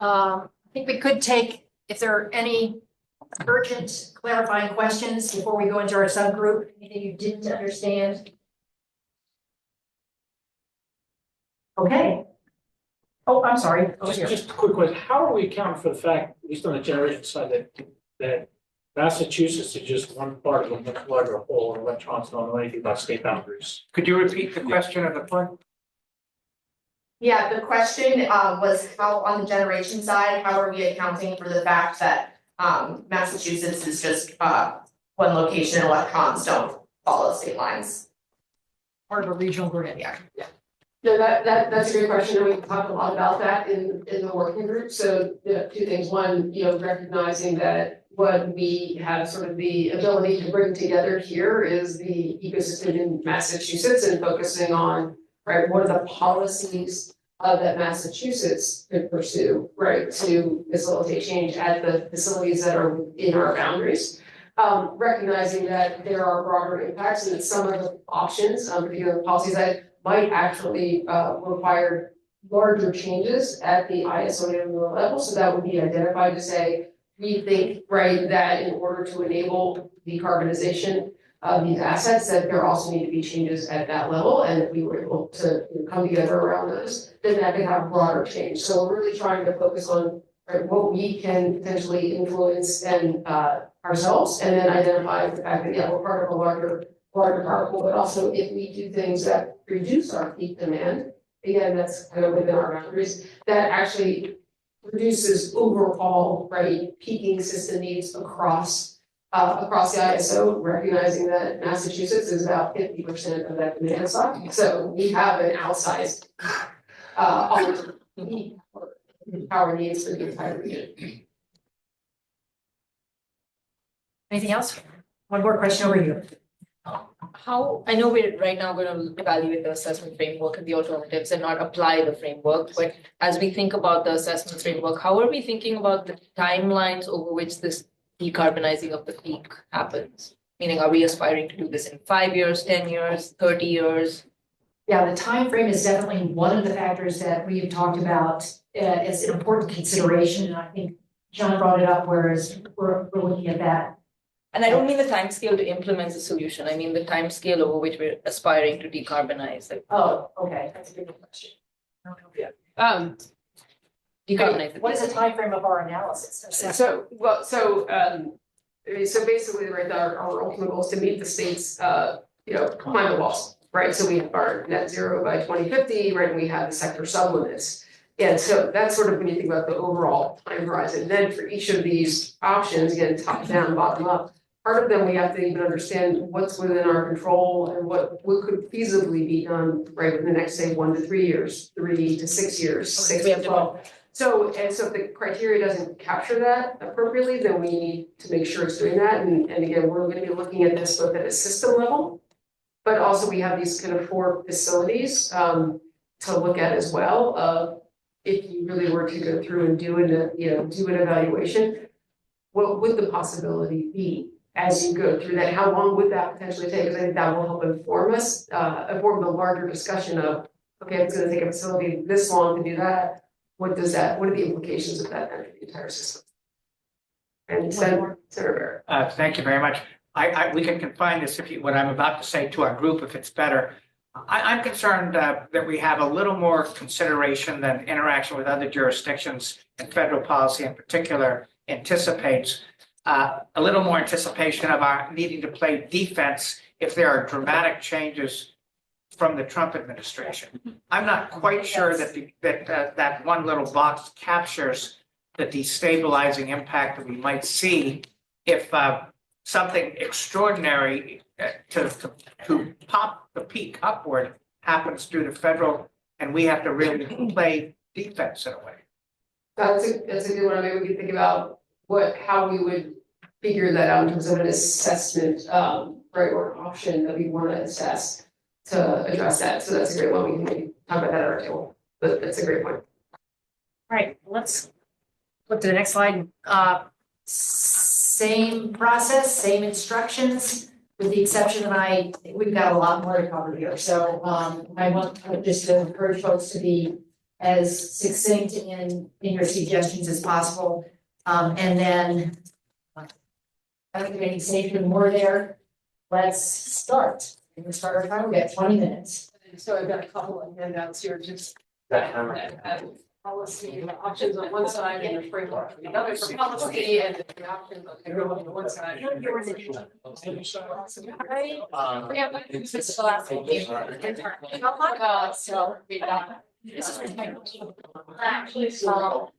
I think we could take, if there are any urgent clarifying questions before we go into our subgroup, anything you didn't understand. Okay. Oh, I'm sorry. Over here. Just a quick question. How are we accounting for the fact, at least on the generation side, that Massachusetts is just one part of a much larger whole, and electrons don't know anything about state boundaries? Could you repeat the question of the point? Yeah, the question was how on the generation side, how are we accounting for the fact that Massachusetts is just one location and electrons don't follow state lines? Part of a regional grid. Yeah. No, that's a great question, and we've talked a lot about that in the working group. So two things. One, recognizing that what we have sort of the ability to bring together here is the ecosystem in Massachusetts and focusing on, right, what are the policies that Massachusetts could pursue, right, to facilitate change at the facilities that are in our boundaries. Recognizing that there are broader impacts and that some of the options, particularly the policies that might actually require larger changes at the ISO level. So that would be identified to say, we think, right, that in order to enable decarbonization of these assets, that there also need to be changes at that level. And if we were able to come together around those, then that could have broader change. So we're really trying to focus on, right, what we can potentially influence and ourselves, and then identify the fact that, yeah, we're part of a larger power pool, but also if we do things that reduce our peak demand, again, that's kind of within our boundaries, that actually reduces overall, right, peaking system needs across the ISO, recognizing that Massachusetts is about 50% of that demand side. So we have an outsized power needs for the entire region. Anything else? One more question over here. How, I know we're right now going to evaluate the assessment framework and the alternatives and not apply the framework, but as we think about the assessment framework, how are we thinking about the timelines over which this decarbonizing of the peak happens? Meaning, are we aspiring to do this in 5 years, 10 years, 30 years? Yeah, the time frame is definitely one of the factors that we've talked about as an important consideration, and I think John brought it up, whereas we're looking at that. And I don't mean the time scale to implement the solution. I mean the time scale over which we're aspiring to decarbonize. Oh, okay, that's a big question. Decarbonize. What is the time frame of our analysis? So basically, right, our ultimate goal is to meet the state's, climate goals, right? So we have our net zero by 2050, right? And we have the sector sublimits. And so that's sort of when you think about the overall time horizon. Then for each of these options, again, top down, bottom up, part of them we have to even understand what's within our control and what could feasibly be done, right, in the next, say, 1 to 3 years, 3 to 6 years, 6 to 12. So if the criteria doesn't capture that appropriately, then we need to make sure it's doing that. And again, we're going to be looking at this both at a system level, but also we have these kind of 4 facilities to look at as well. If you really were to go through and do an evaluation, what would the possibility be as you go through that? How long would that potentially take? Because I think that will help inform us, inform the larger discussion of, okay, it's going to take a facility this long to do that. What are the implications of that then for the entire system? And Senator Barrett. Thank you very much. We can confine this what I'm about to say to our group if it's better. I'm concerned that we have a little more consideration than interaction with other jurisdictions, and federal policy in particular anticipates a little more anticipation of our needing to play defense if there are dramatic changes from the Trump administration. I'm not quite sure that that one little box captures the destabilizing impact that we might see if something extraordinary to pop the peak upward happens through the federal, and we have to really play defense in a way. That's a good one. Maybe we could think about how we would figure that out in terms of an assessment, right, or an option that we want to assess to address that. So that's a great one. We can maybe talk about that at our table, but that's a great point. All right, let's flip to the next slide. Same process, same instructions, with the exception that we've got a lot more to cover here. So I want just to encourage folks to be as succinct in your suggestions as possible. And then I don't think I need to say anything more there. Let's start. We're gonna start our time. We got 20 minutes. So I've got a couple of handouts here, just policy options on one side and the framework on the other for policy and the options on one side. Yeah, but this is the last one. Oh my God, so we got. This is actually so.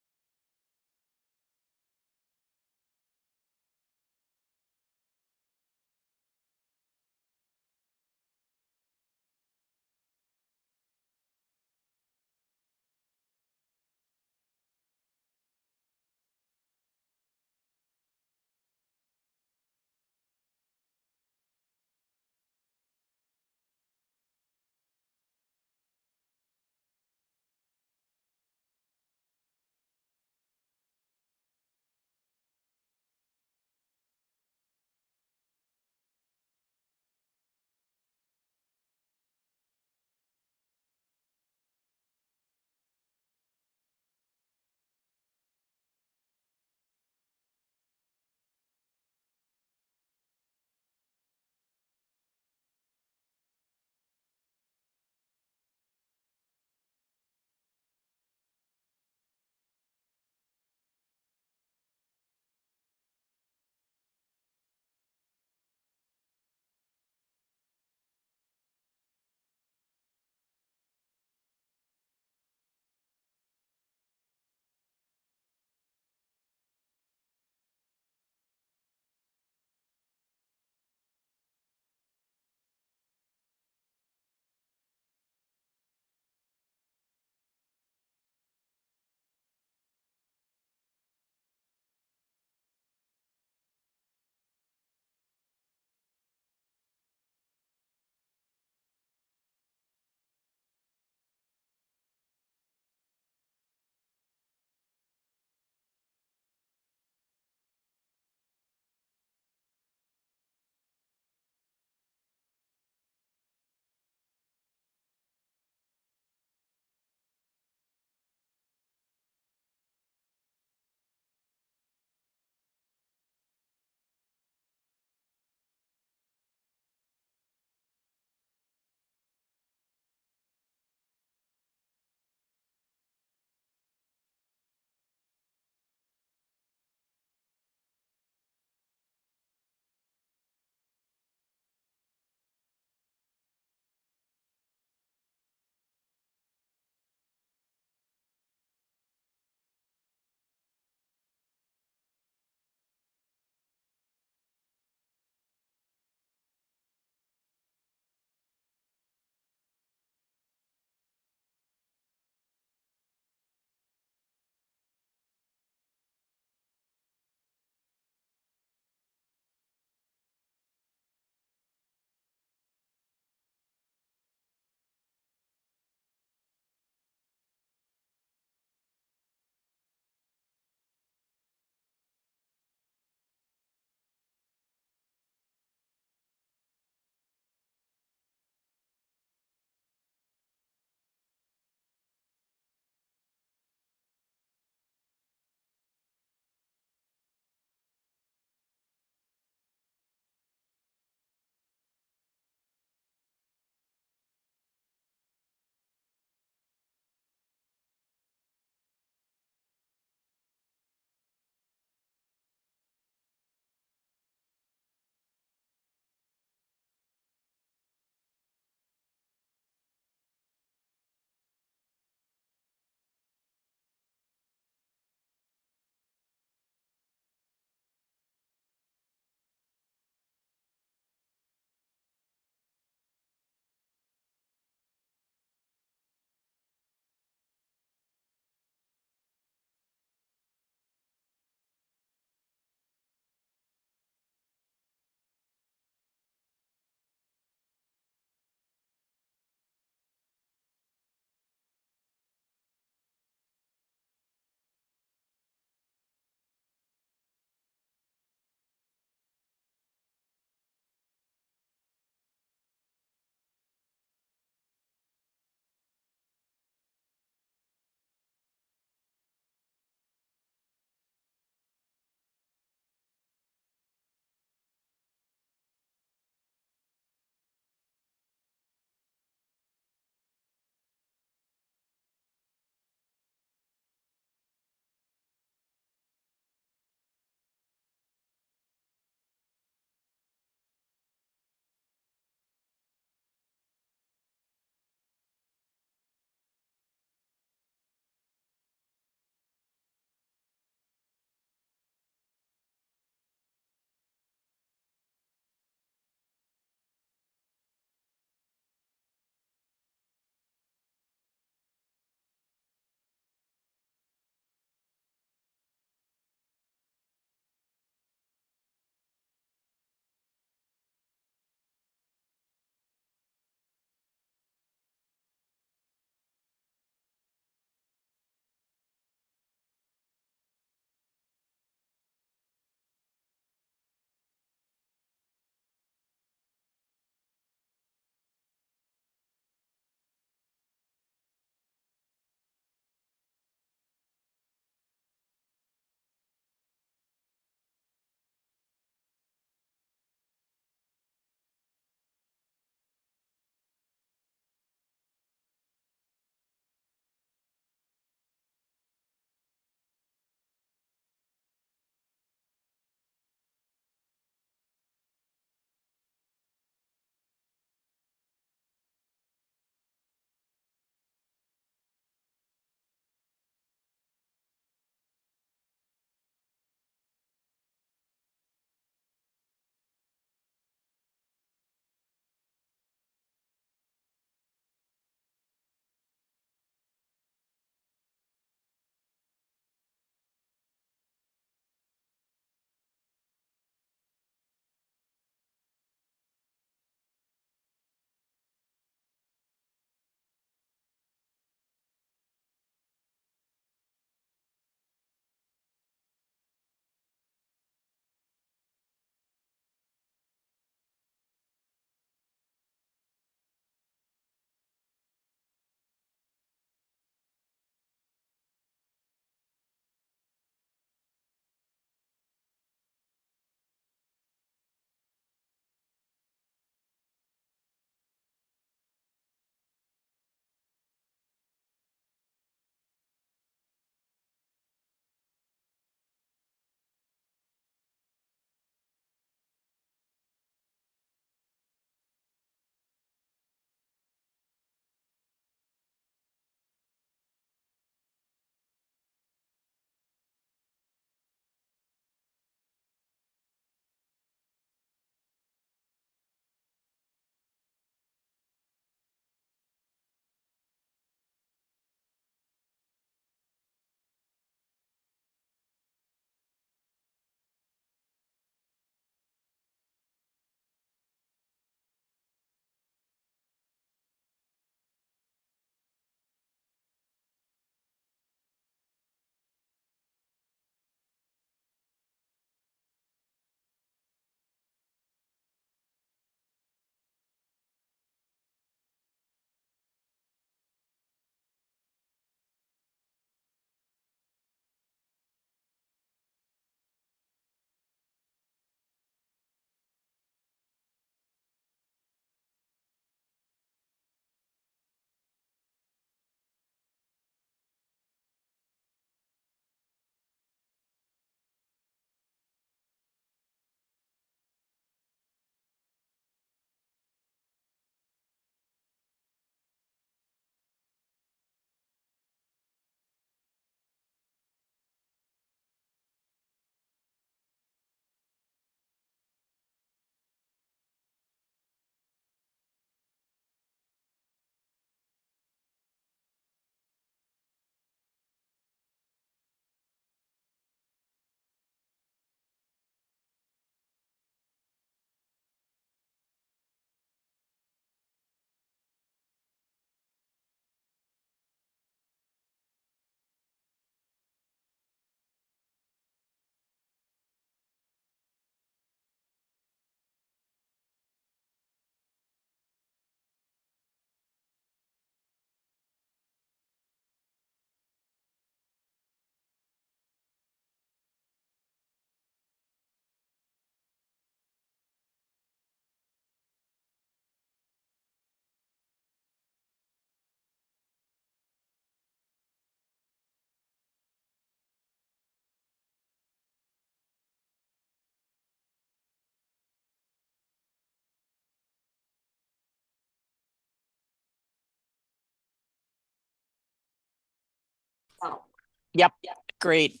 Yep, great.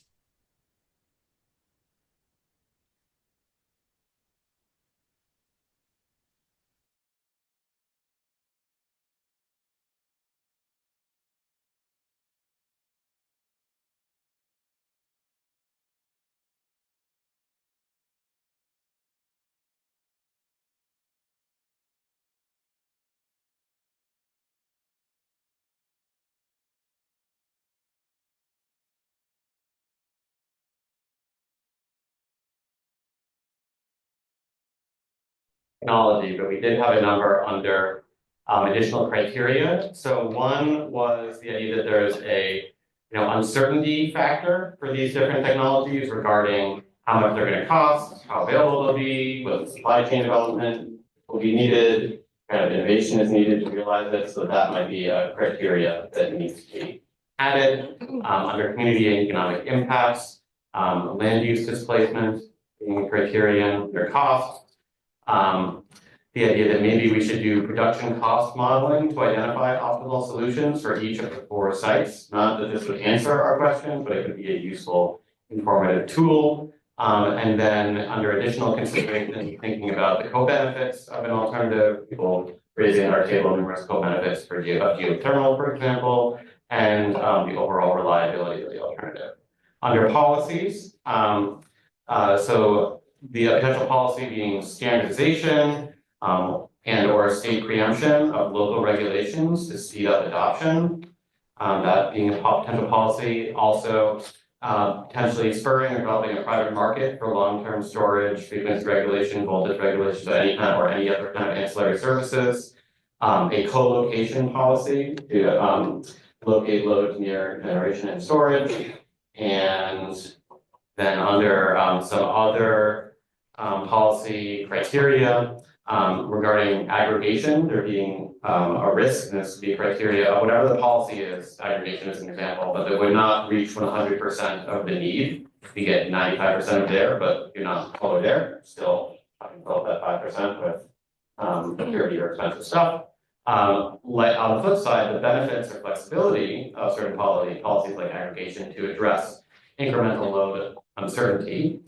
Technology, but we did have a number under additional criteria. So one was the idea that there's a uncertainty factor for these different technologies regarding how much they're going to cost, how available they'll be, what supply chain development will be needed, kind of innovation is needed to realize it. So that might be a criteria that needs to be added under community and economic impacts, land use displacement being a criterion, under cost. The idea that maybe we should do production cost modeling to identify optimal solutions for each of the 4 sites. Not that this would answer our question, but it could be a useful informative tool. And then under additional consideration, thinking about the co-benefits of an alternative, people raising our table numerous co-benefits for geothermal, for example, and the overall reliability of the alternative. Under policies, so the potential policy being standardization and or state preemption of local regulations to speed up adoption. That being a potential policy, also potentially spurring or developing a private market for long-term storage, frequency regulation, voltage regulation, any kind or any other kind of ancillary services. A co-location policy to locate loads near generation and storage. And then under some other policy criteria regarding aggregation, there being a risk, and this would be a criteria of whatever the policy is, aggregation is an example, but that would not reach 100% of the need. You get 95% of there, but you're not all there, still having to fill that 5% with security or expensive stuff. Like on the flip side, the benefits or flexibility of certain policies like aggregation to address incremental load uncertainty,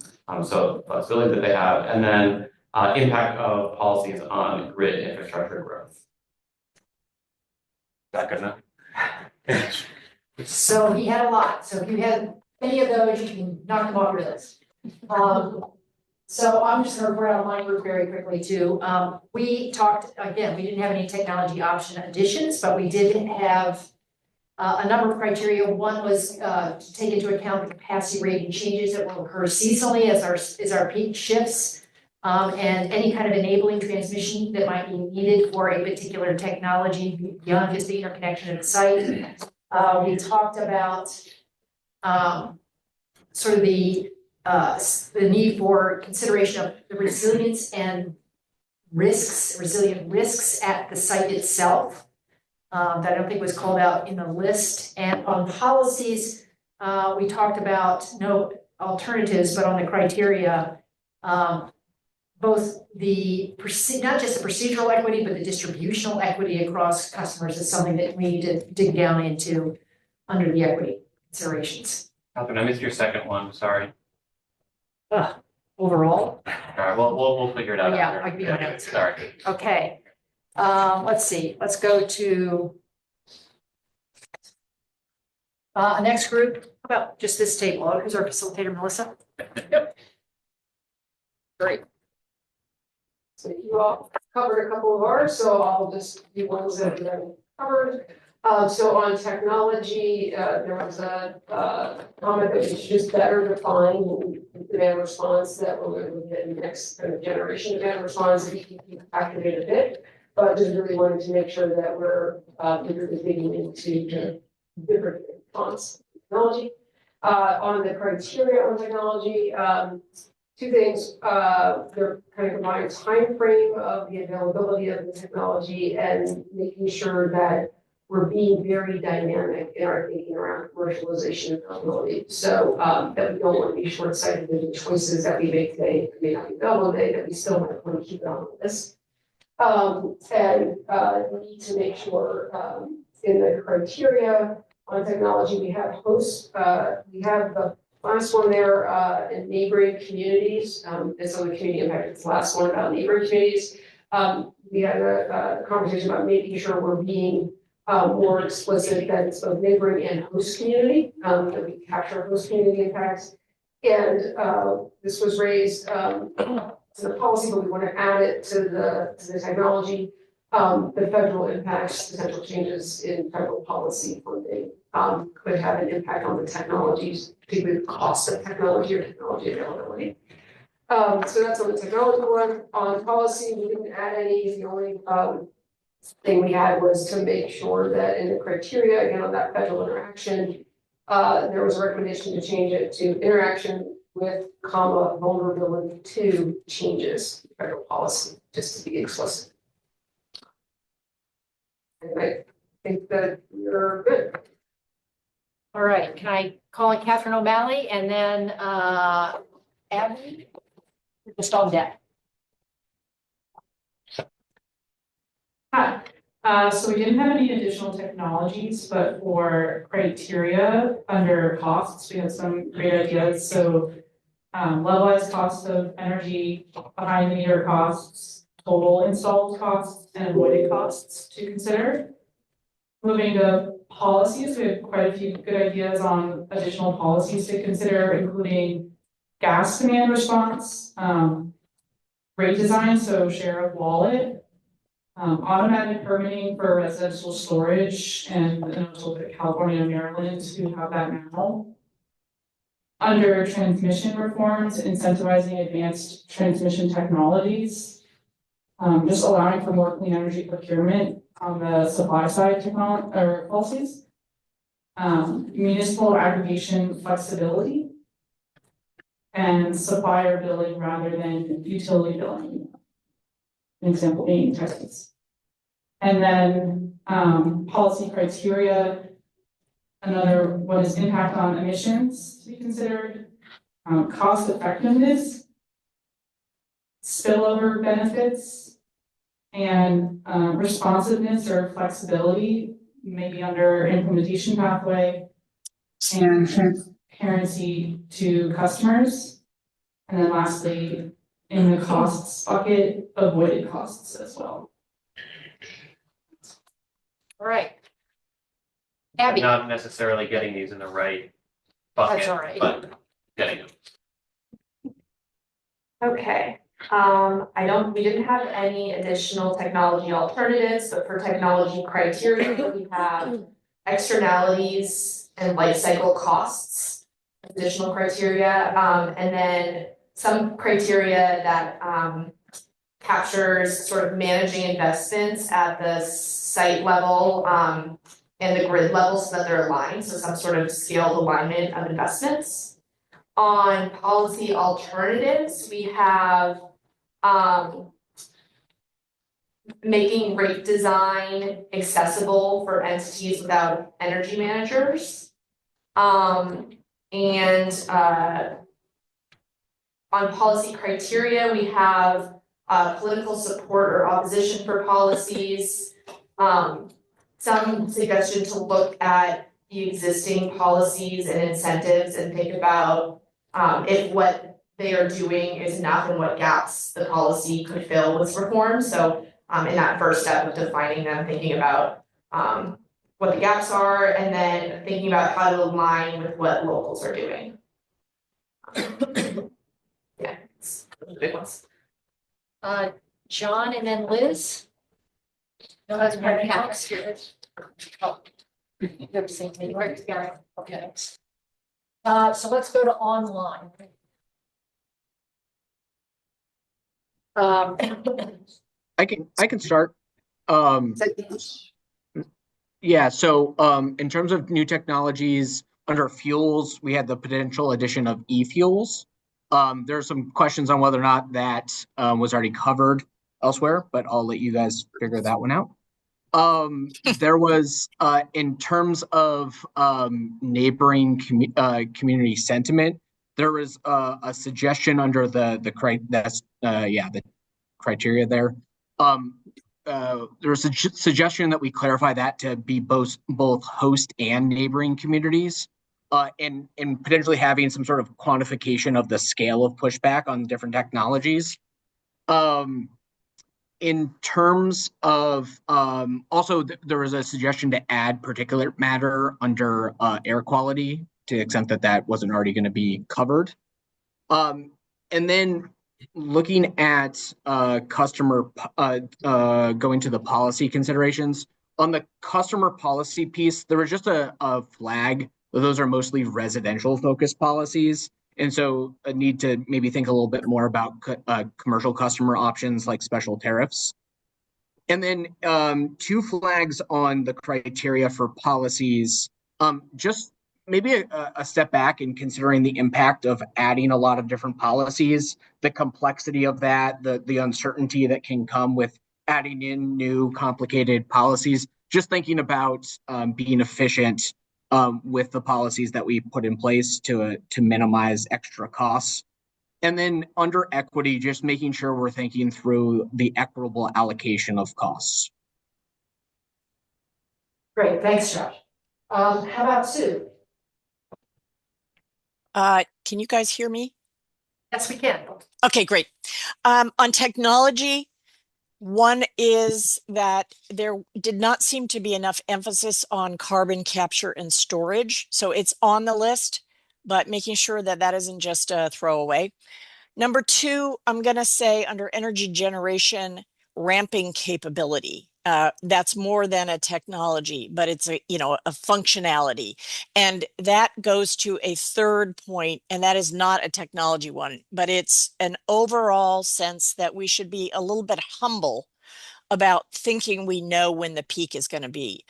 so flexibility that they have, and then impact of policies on grid infrastructure growth. Is that good enough? So he had a lot, so if you had any of those, you can knock them off your list. So I'm just gonna report out my group very quickly too. We talked, again, we didn't have any technology option additions, but we did have a number of criteria. One was to take into account the capacity rating changes that will occur seasonally as our peak shifts, and any kind of enabling transmission that might be needed for a particular technology beyond just the interconnection of the site. We talked about sort of the need for consideration of the resilience and resilient risks at the site itself. That I don't think was called out in the list. And on policies, we talked about no alternatives, but on the criteria, both the not just the procedural equity, but the distributional equity across customers is something that we need to dig down into under the equity considerations. Catherine, I missed your second one, sorry. Overall. All right, well, we'll figure it out. Yeah, after. I can be my notes. Sorry. Okay. Let's see, let's go to next group. How about just this table? Who's our facilitator, Melissa? Yep. Great. So you all covered a couple of ours, so I'll just do ones that have been covered. So on technology, there was a comment that we should just better define demand response, that we're going to get next kind of generation demand response, if you can activate a bit. But just really wanted to make sure that we're really digging into the different response technology. On the criteria on technology, 2 things. They're kind of combined time frame of the availability of the technology and making sure that we're being very dynamic in our thinking around commercialization and availability. So that we don't want to be short-sighted in the choices that we make today, may not be available today, that we still might want to keep it on the list. And need to make sure in the criteria On technology, we have hosts, we have the last one there, in neighboring communities, and so the community impact is the last one about neighboring communities. We had a conversation about making sure we're being more explicit that it's both neighboring and host community, that we capture host community impacts. And this was raised to the policy, but we want to add it to the technology. The federal impacts, potential changes in federal policy funding could have an impact on the technologies, particularly the cost of technology or technology availability. So that's on the technology one. On policy, we didn't add any. The only thing we had was to make sure that in the criteria, again, on that federal interaction, there was a recommendation to change it to interaction with, comma, vulnerability to changes in federal policy, just to be explicit. And I think that you're good. All right, can I call in Catherine O'Malley and then Abby? Just on deck. Hi, so we didn't have any additional technologies, but for criteria under costs, we have some great ideas. So levelized cost of energy, behind the meter costs, total installed costs, and avoided costs to consider. Moving to policies, we have quite a few good ideas on additional policies to consider, including gas demand response, rate design, so share of wallet, automatic permitting for residential storage, and also California and Maryland who have that now. Under transmission reforms, incentivizing advanced transmission technologies, just allowing for more clean energy procurement on the supply side policies. Municipal aggregation flexibility, and supplier billing rather than utility billing. An example being Texas. And then policy criteria. Another one is impact on emissions to be considered, cost effectiveness, spillover benefits, and responsiveness or flexibility, maybe under implementation pathway, and transparency to customers. And then lastly, in the costs bucket, avoided costs as well. All right. Abby. Not necessarily getting these in the right bucket. That's all right. But getting them. Okay, we didn't have any additional technology alternatives, but for technology criteria, we have externalities and life cycle costs, additional criteria, and then some criteria that captures sort of managing investments at the site level and the grid level so that they're aligned, so some sort of scaled alignment of investments. On policy alternatives, we have making rate design accessible for entities without energy managers. And on policy criteria, we have political support or opposition for policies. Some suggestion to look at the existing policies and incentives and think about if what they are doing is enough and what gaps the policy could fill with reform. So in that first step of defining them, thinking about what the gaps are, and then thinking about how to align with what locals are doing. Yeah, it's big ones. John and then Liz. No, that's part of Alex here. Oh, you have the same thing, right? Yeah, okay. So let's go to online. I can start. Yeah, so in terms of new technologies under fuels, we had the potential addition of e-fuels. There are some questions on whether or not that was already covered elsewhere, but I'll let you guys figure that one out. There was in terms of neighboring community sentiment, there was a suggestion under the criteria there. there was a suggestion that we clarify that to be both host and neighboring communities, and potentially having some sort of quantification of the scale of pushback on different technologies. In terms of also there was a suggestion to add particulate matter under air quality to the extent that that wasn't already going to be covered. And then looking at customer going to the policy considerations on the customer policy piece, there was just a flag that those are mostly residential focused policies. And so a need to maybe think a little bit more about commercial customer options like special tariffs. And then 2 flags on the criteria for policies, just maybe a step back in considering the impact of adding a lot of different policies, the complexity of that, the uncertainty that can come with adding in new complicated policies, just thinking about being efficient with the policies that we put in place to minimize extra costs. And then under equity, just making sure we're thinking through the equitable allocation of costs. Great, thanks, Josh. How about Sue? Can you guys hear me? Yes, we can. Okay, great. On technology, one is that there did not seem to be enough emphasis on carbon capture and storage. So it's on the list, but making sure that that isn't just a throwaway. Number 2, I'm going to say under energy generation, ramping capability. That's more than a technology, but it's a functionality. And that goes to a third point, and that is not a technology one, but it's an overall sense that we should be a little bit humble about thinking we know when the peak is going to be.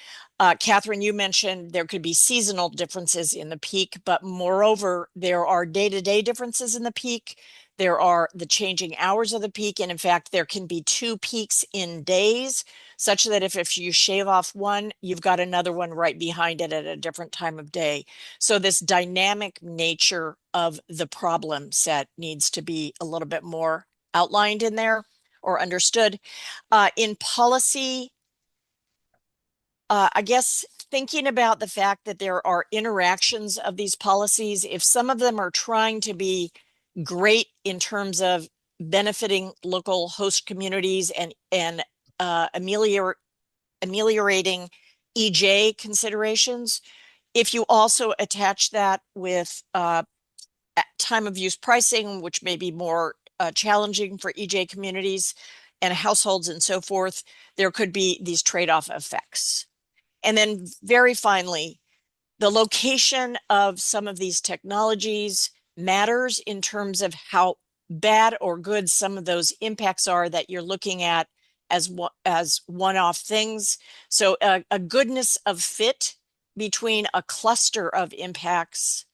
Catherine, you mentioned there could be seasonal differences in the peak, but moreover, there are day-to-day differences in the peak. There are the changing hours of the peak. And in fact, there can be 2 peaks in days, such that if you shave off one, you've got another one right behind it at a different time of day. So this dynamic nature of the problem set needs to be a little bit more outlined in there or understood. In policy, I guess thinking about the fact that there are interactions of these policies, if some of them are trying to be great in terms of benefiting local host communities and ameliorating EJ considerations, if you also attach that with time of use pricing, which may be more challenging for EJ communities and households and so forth, there could be these trade-off effects. And then very finally, the location of some of these technologies matters in terms of how bad or good some of those impacts are that you're looking at as one-off things. So a goodness of fit between a cluster of impacts,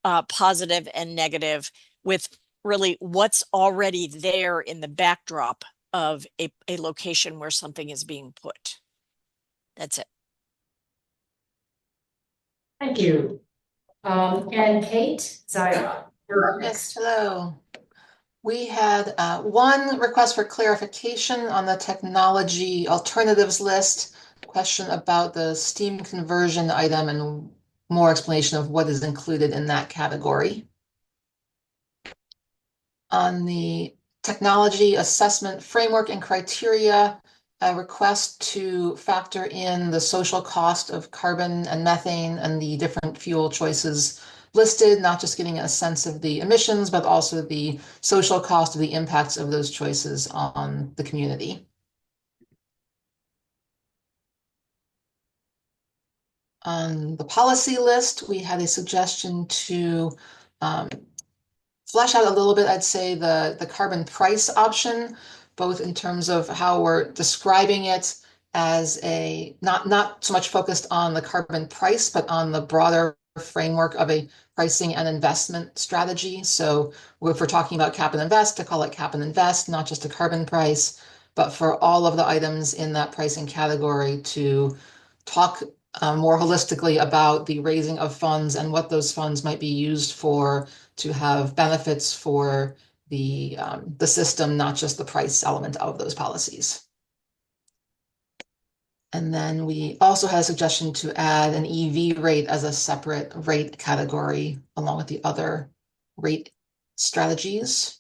positive and negative, with really what's already there in the backdrop of a location where something is being put. That's it. Thank you. And Kate Zaira, you're up next. Yes, hello. We had one request for clarification on the technology alternatives list, question about the steam conversion item and more explanation of what is included in that category. On the technology assessment framework and criteria, a request to factor in the social cost of carbon and methane and the different fuel choices listed, not just getting a sense of the emissions, but also the social cost of the impacts of those choices on the community. On the policy list, we had a suggestion to flesh out a little bit, I'd say, the carbon price option, both in terms of how we're describing it as a not so much focused on the carbon price, but on the broader framework of a pricing and investment strategy. So if we're talking about cap and invest, to call it cap and invest, not just a carbon price, but for all of the items in that pricing category to talk more holistically about the raising of funds and what those funds might be used for to have benefits for the system, not just the price element of those policies. And then we also had a suggestion to add an EV rate as a separate rate category along with the other rate strategies.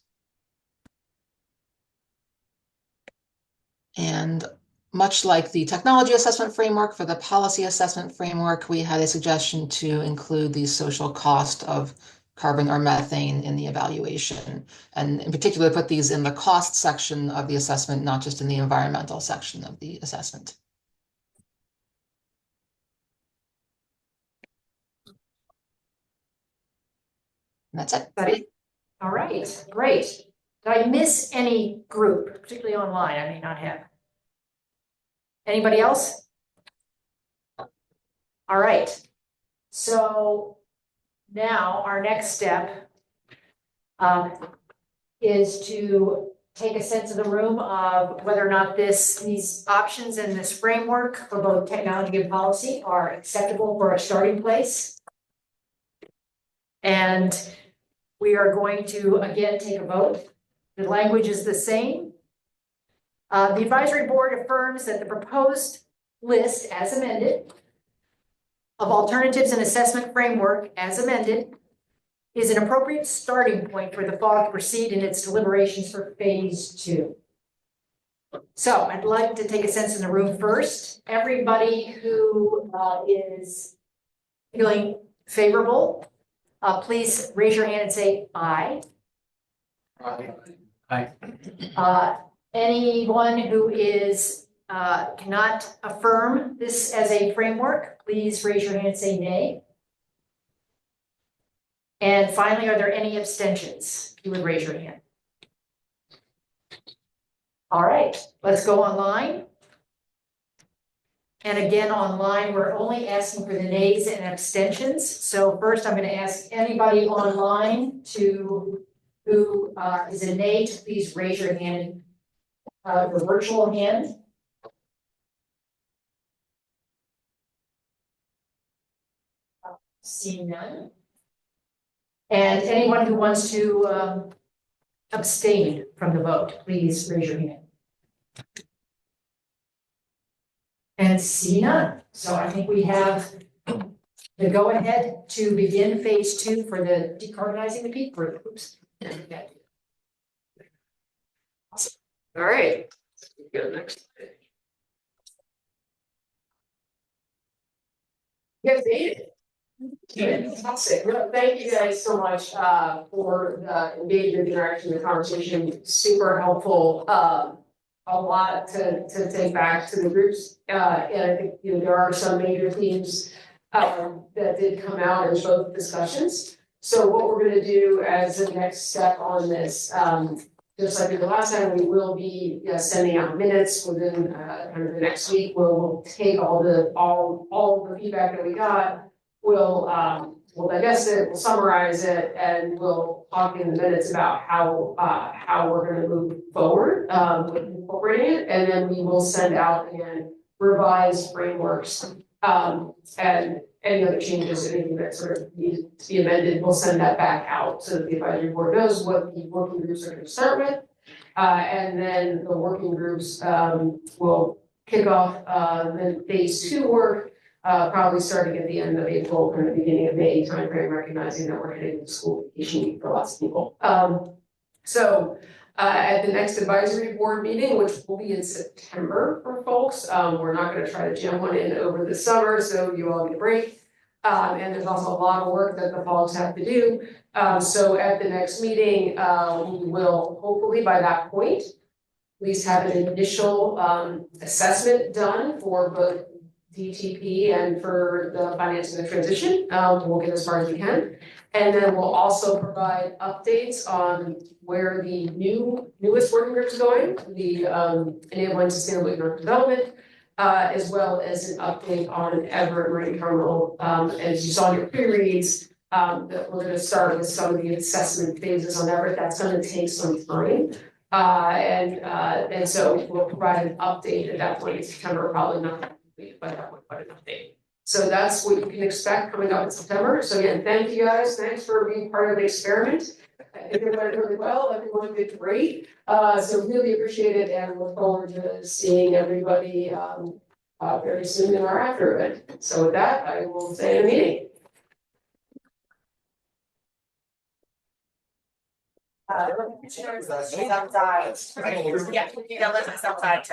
And much like the technology assessment framework for the policy assessment framework, we had a suggestion to include the social cost of carbon or methane in the evaluation. And in particular, put these in the cost section of the assessment, not just in the environmental section of the assessment. And that's it. All right, great. Did I miss any group, particularly online? I may not have. Anybody else? All right. So now our next step is to take a sense of the room of whether or not these options in this framework for both technology and policy are acceptable for a starting place. And we are going to, again, take a vote. The language is the same. The advisory board affirms that the proposed list as amended of alternatives and assessment framework as amended is an appropriate starting point for the FOG to proceed in its deliberations for phase 2. So I'd like to take a sense in the room first. Everybody who is feeling favorable, please raise your hand and say aye. Aye. Anyone who is cannot affirm this as a framework, please raise your hand and say nay. And finally, are there any abstentions? You would raise your hand. All right, let's go online. And again, online, we're only asking for the nays and abstentions. So first, I'm going to ask anybody online who is a nay to please raise your hand, the virtual hand. Seeing none. And anyone who wants to abstain from the vote, please raise your hand. And see none. So I think we have the go ahead to begin phase 2 for the decarbonizing the peak group. Oops. Okay. Awesome. All right. Go next. You guys made it. Fantastic. Well, thank you guys so much for the engagement, interaction, the conversation. Super helpful. A lot to take back to the groups. And I think there are some major themes that did come out in both discussions. So what we're going to do as the next step on this, just like the last time, we will be sending out minutes within kind of the next week. We'll take all the feedback that we got. We'll digest it, we'll summarize it, and we'll talk in the minutes about how we're going to move forward with incorporating it, and then we will send out again revised frameworks and any other changes, anything that sort of needs to be amended, we'll send that back out so that the advisory board knows what the working groups are going to start with, and then the working groups will kick off the phase 2 work. Probably starting at the end of April and the beginning of May timeframe, recognizing that we're heading into school vacation week for lots of people. So at the next advisory board meeting, which will be in September for folks, we're not going to try to jam one in over the summer, so you all get a break. And there's also a lot of work that the folks have to do. So at the next meeting, we will hopefully by that point, at least have an initial assessment done for both DTP and for the financing of the transition. We'll get as far as we can. And then we'll also provide updates on where the newest working group is going, the enabling sustainable economic development, as well as an update on Everett Marine Terminal. As you saw in your pre-reads, that we're going to start with some of the assessment phases on Everett. That's going to take some time. And so we'll provide an update at that point in September, probably not by that point, but an update. So that's what you can expect coming up in September. So again, thank you guys. Thanks for being part of the experiment. I think it went really well. Everyone did great. So really appreciate it and look forward to seeing everybody very soon in our after event. So with that, I will say the meeting. Commissioners, she's outside. Yeah, let's outside.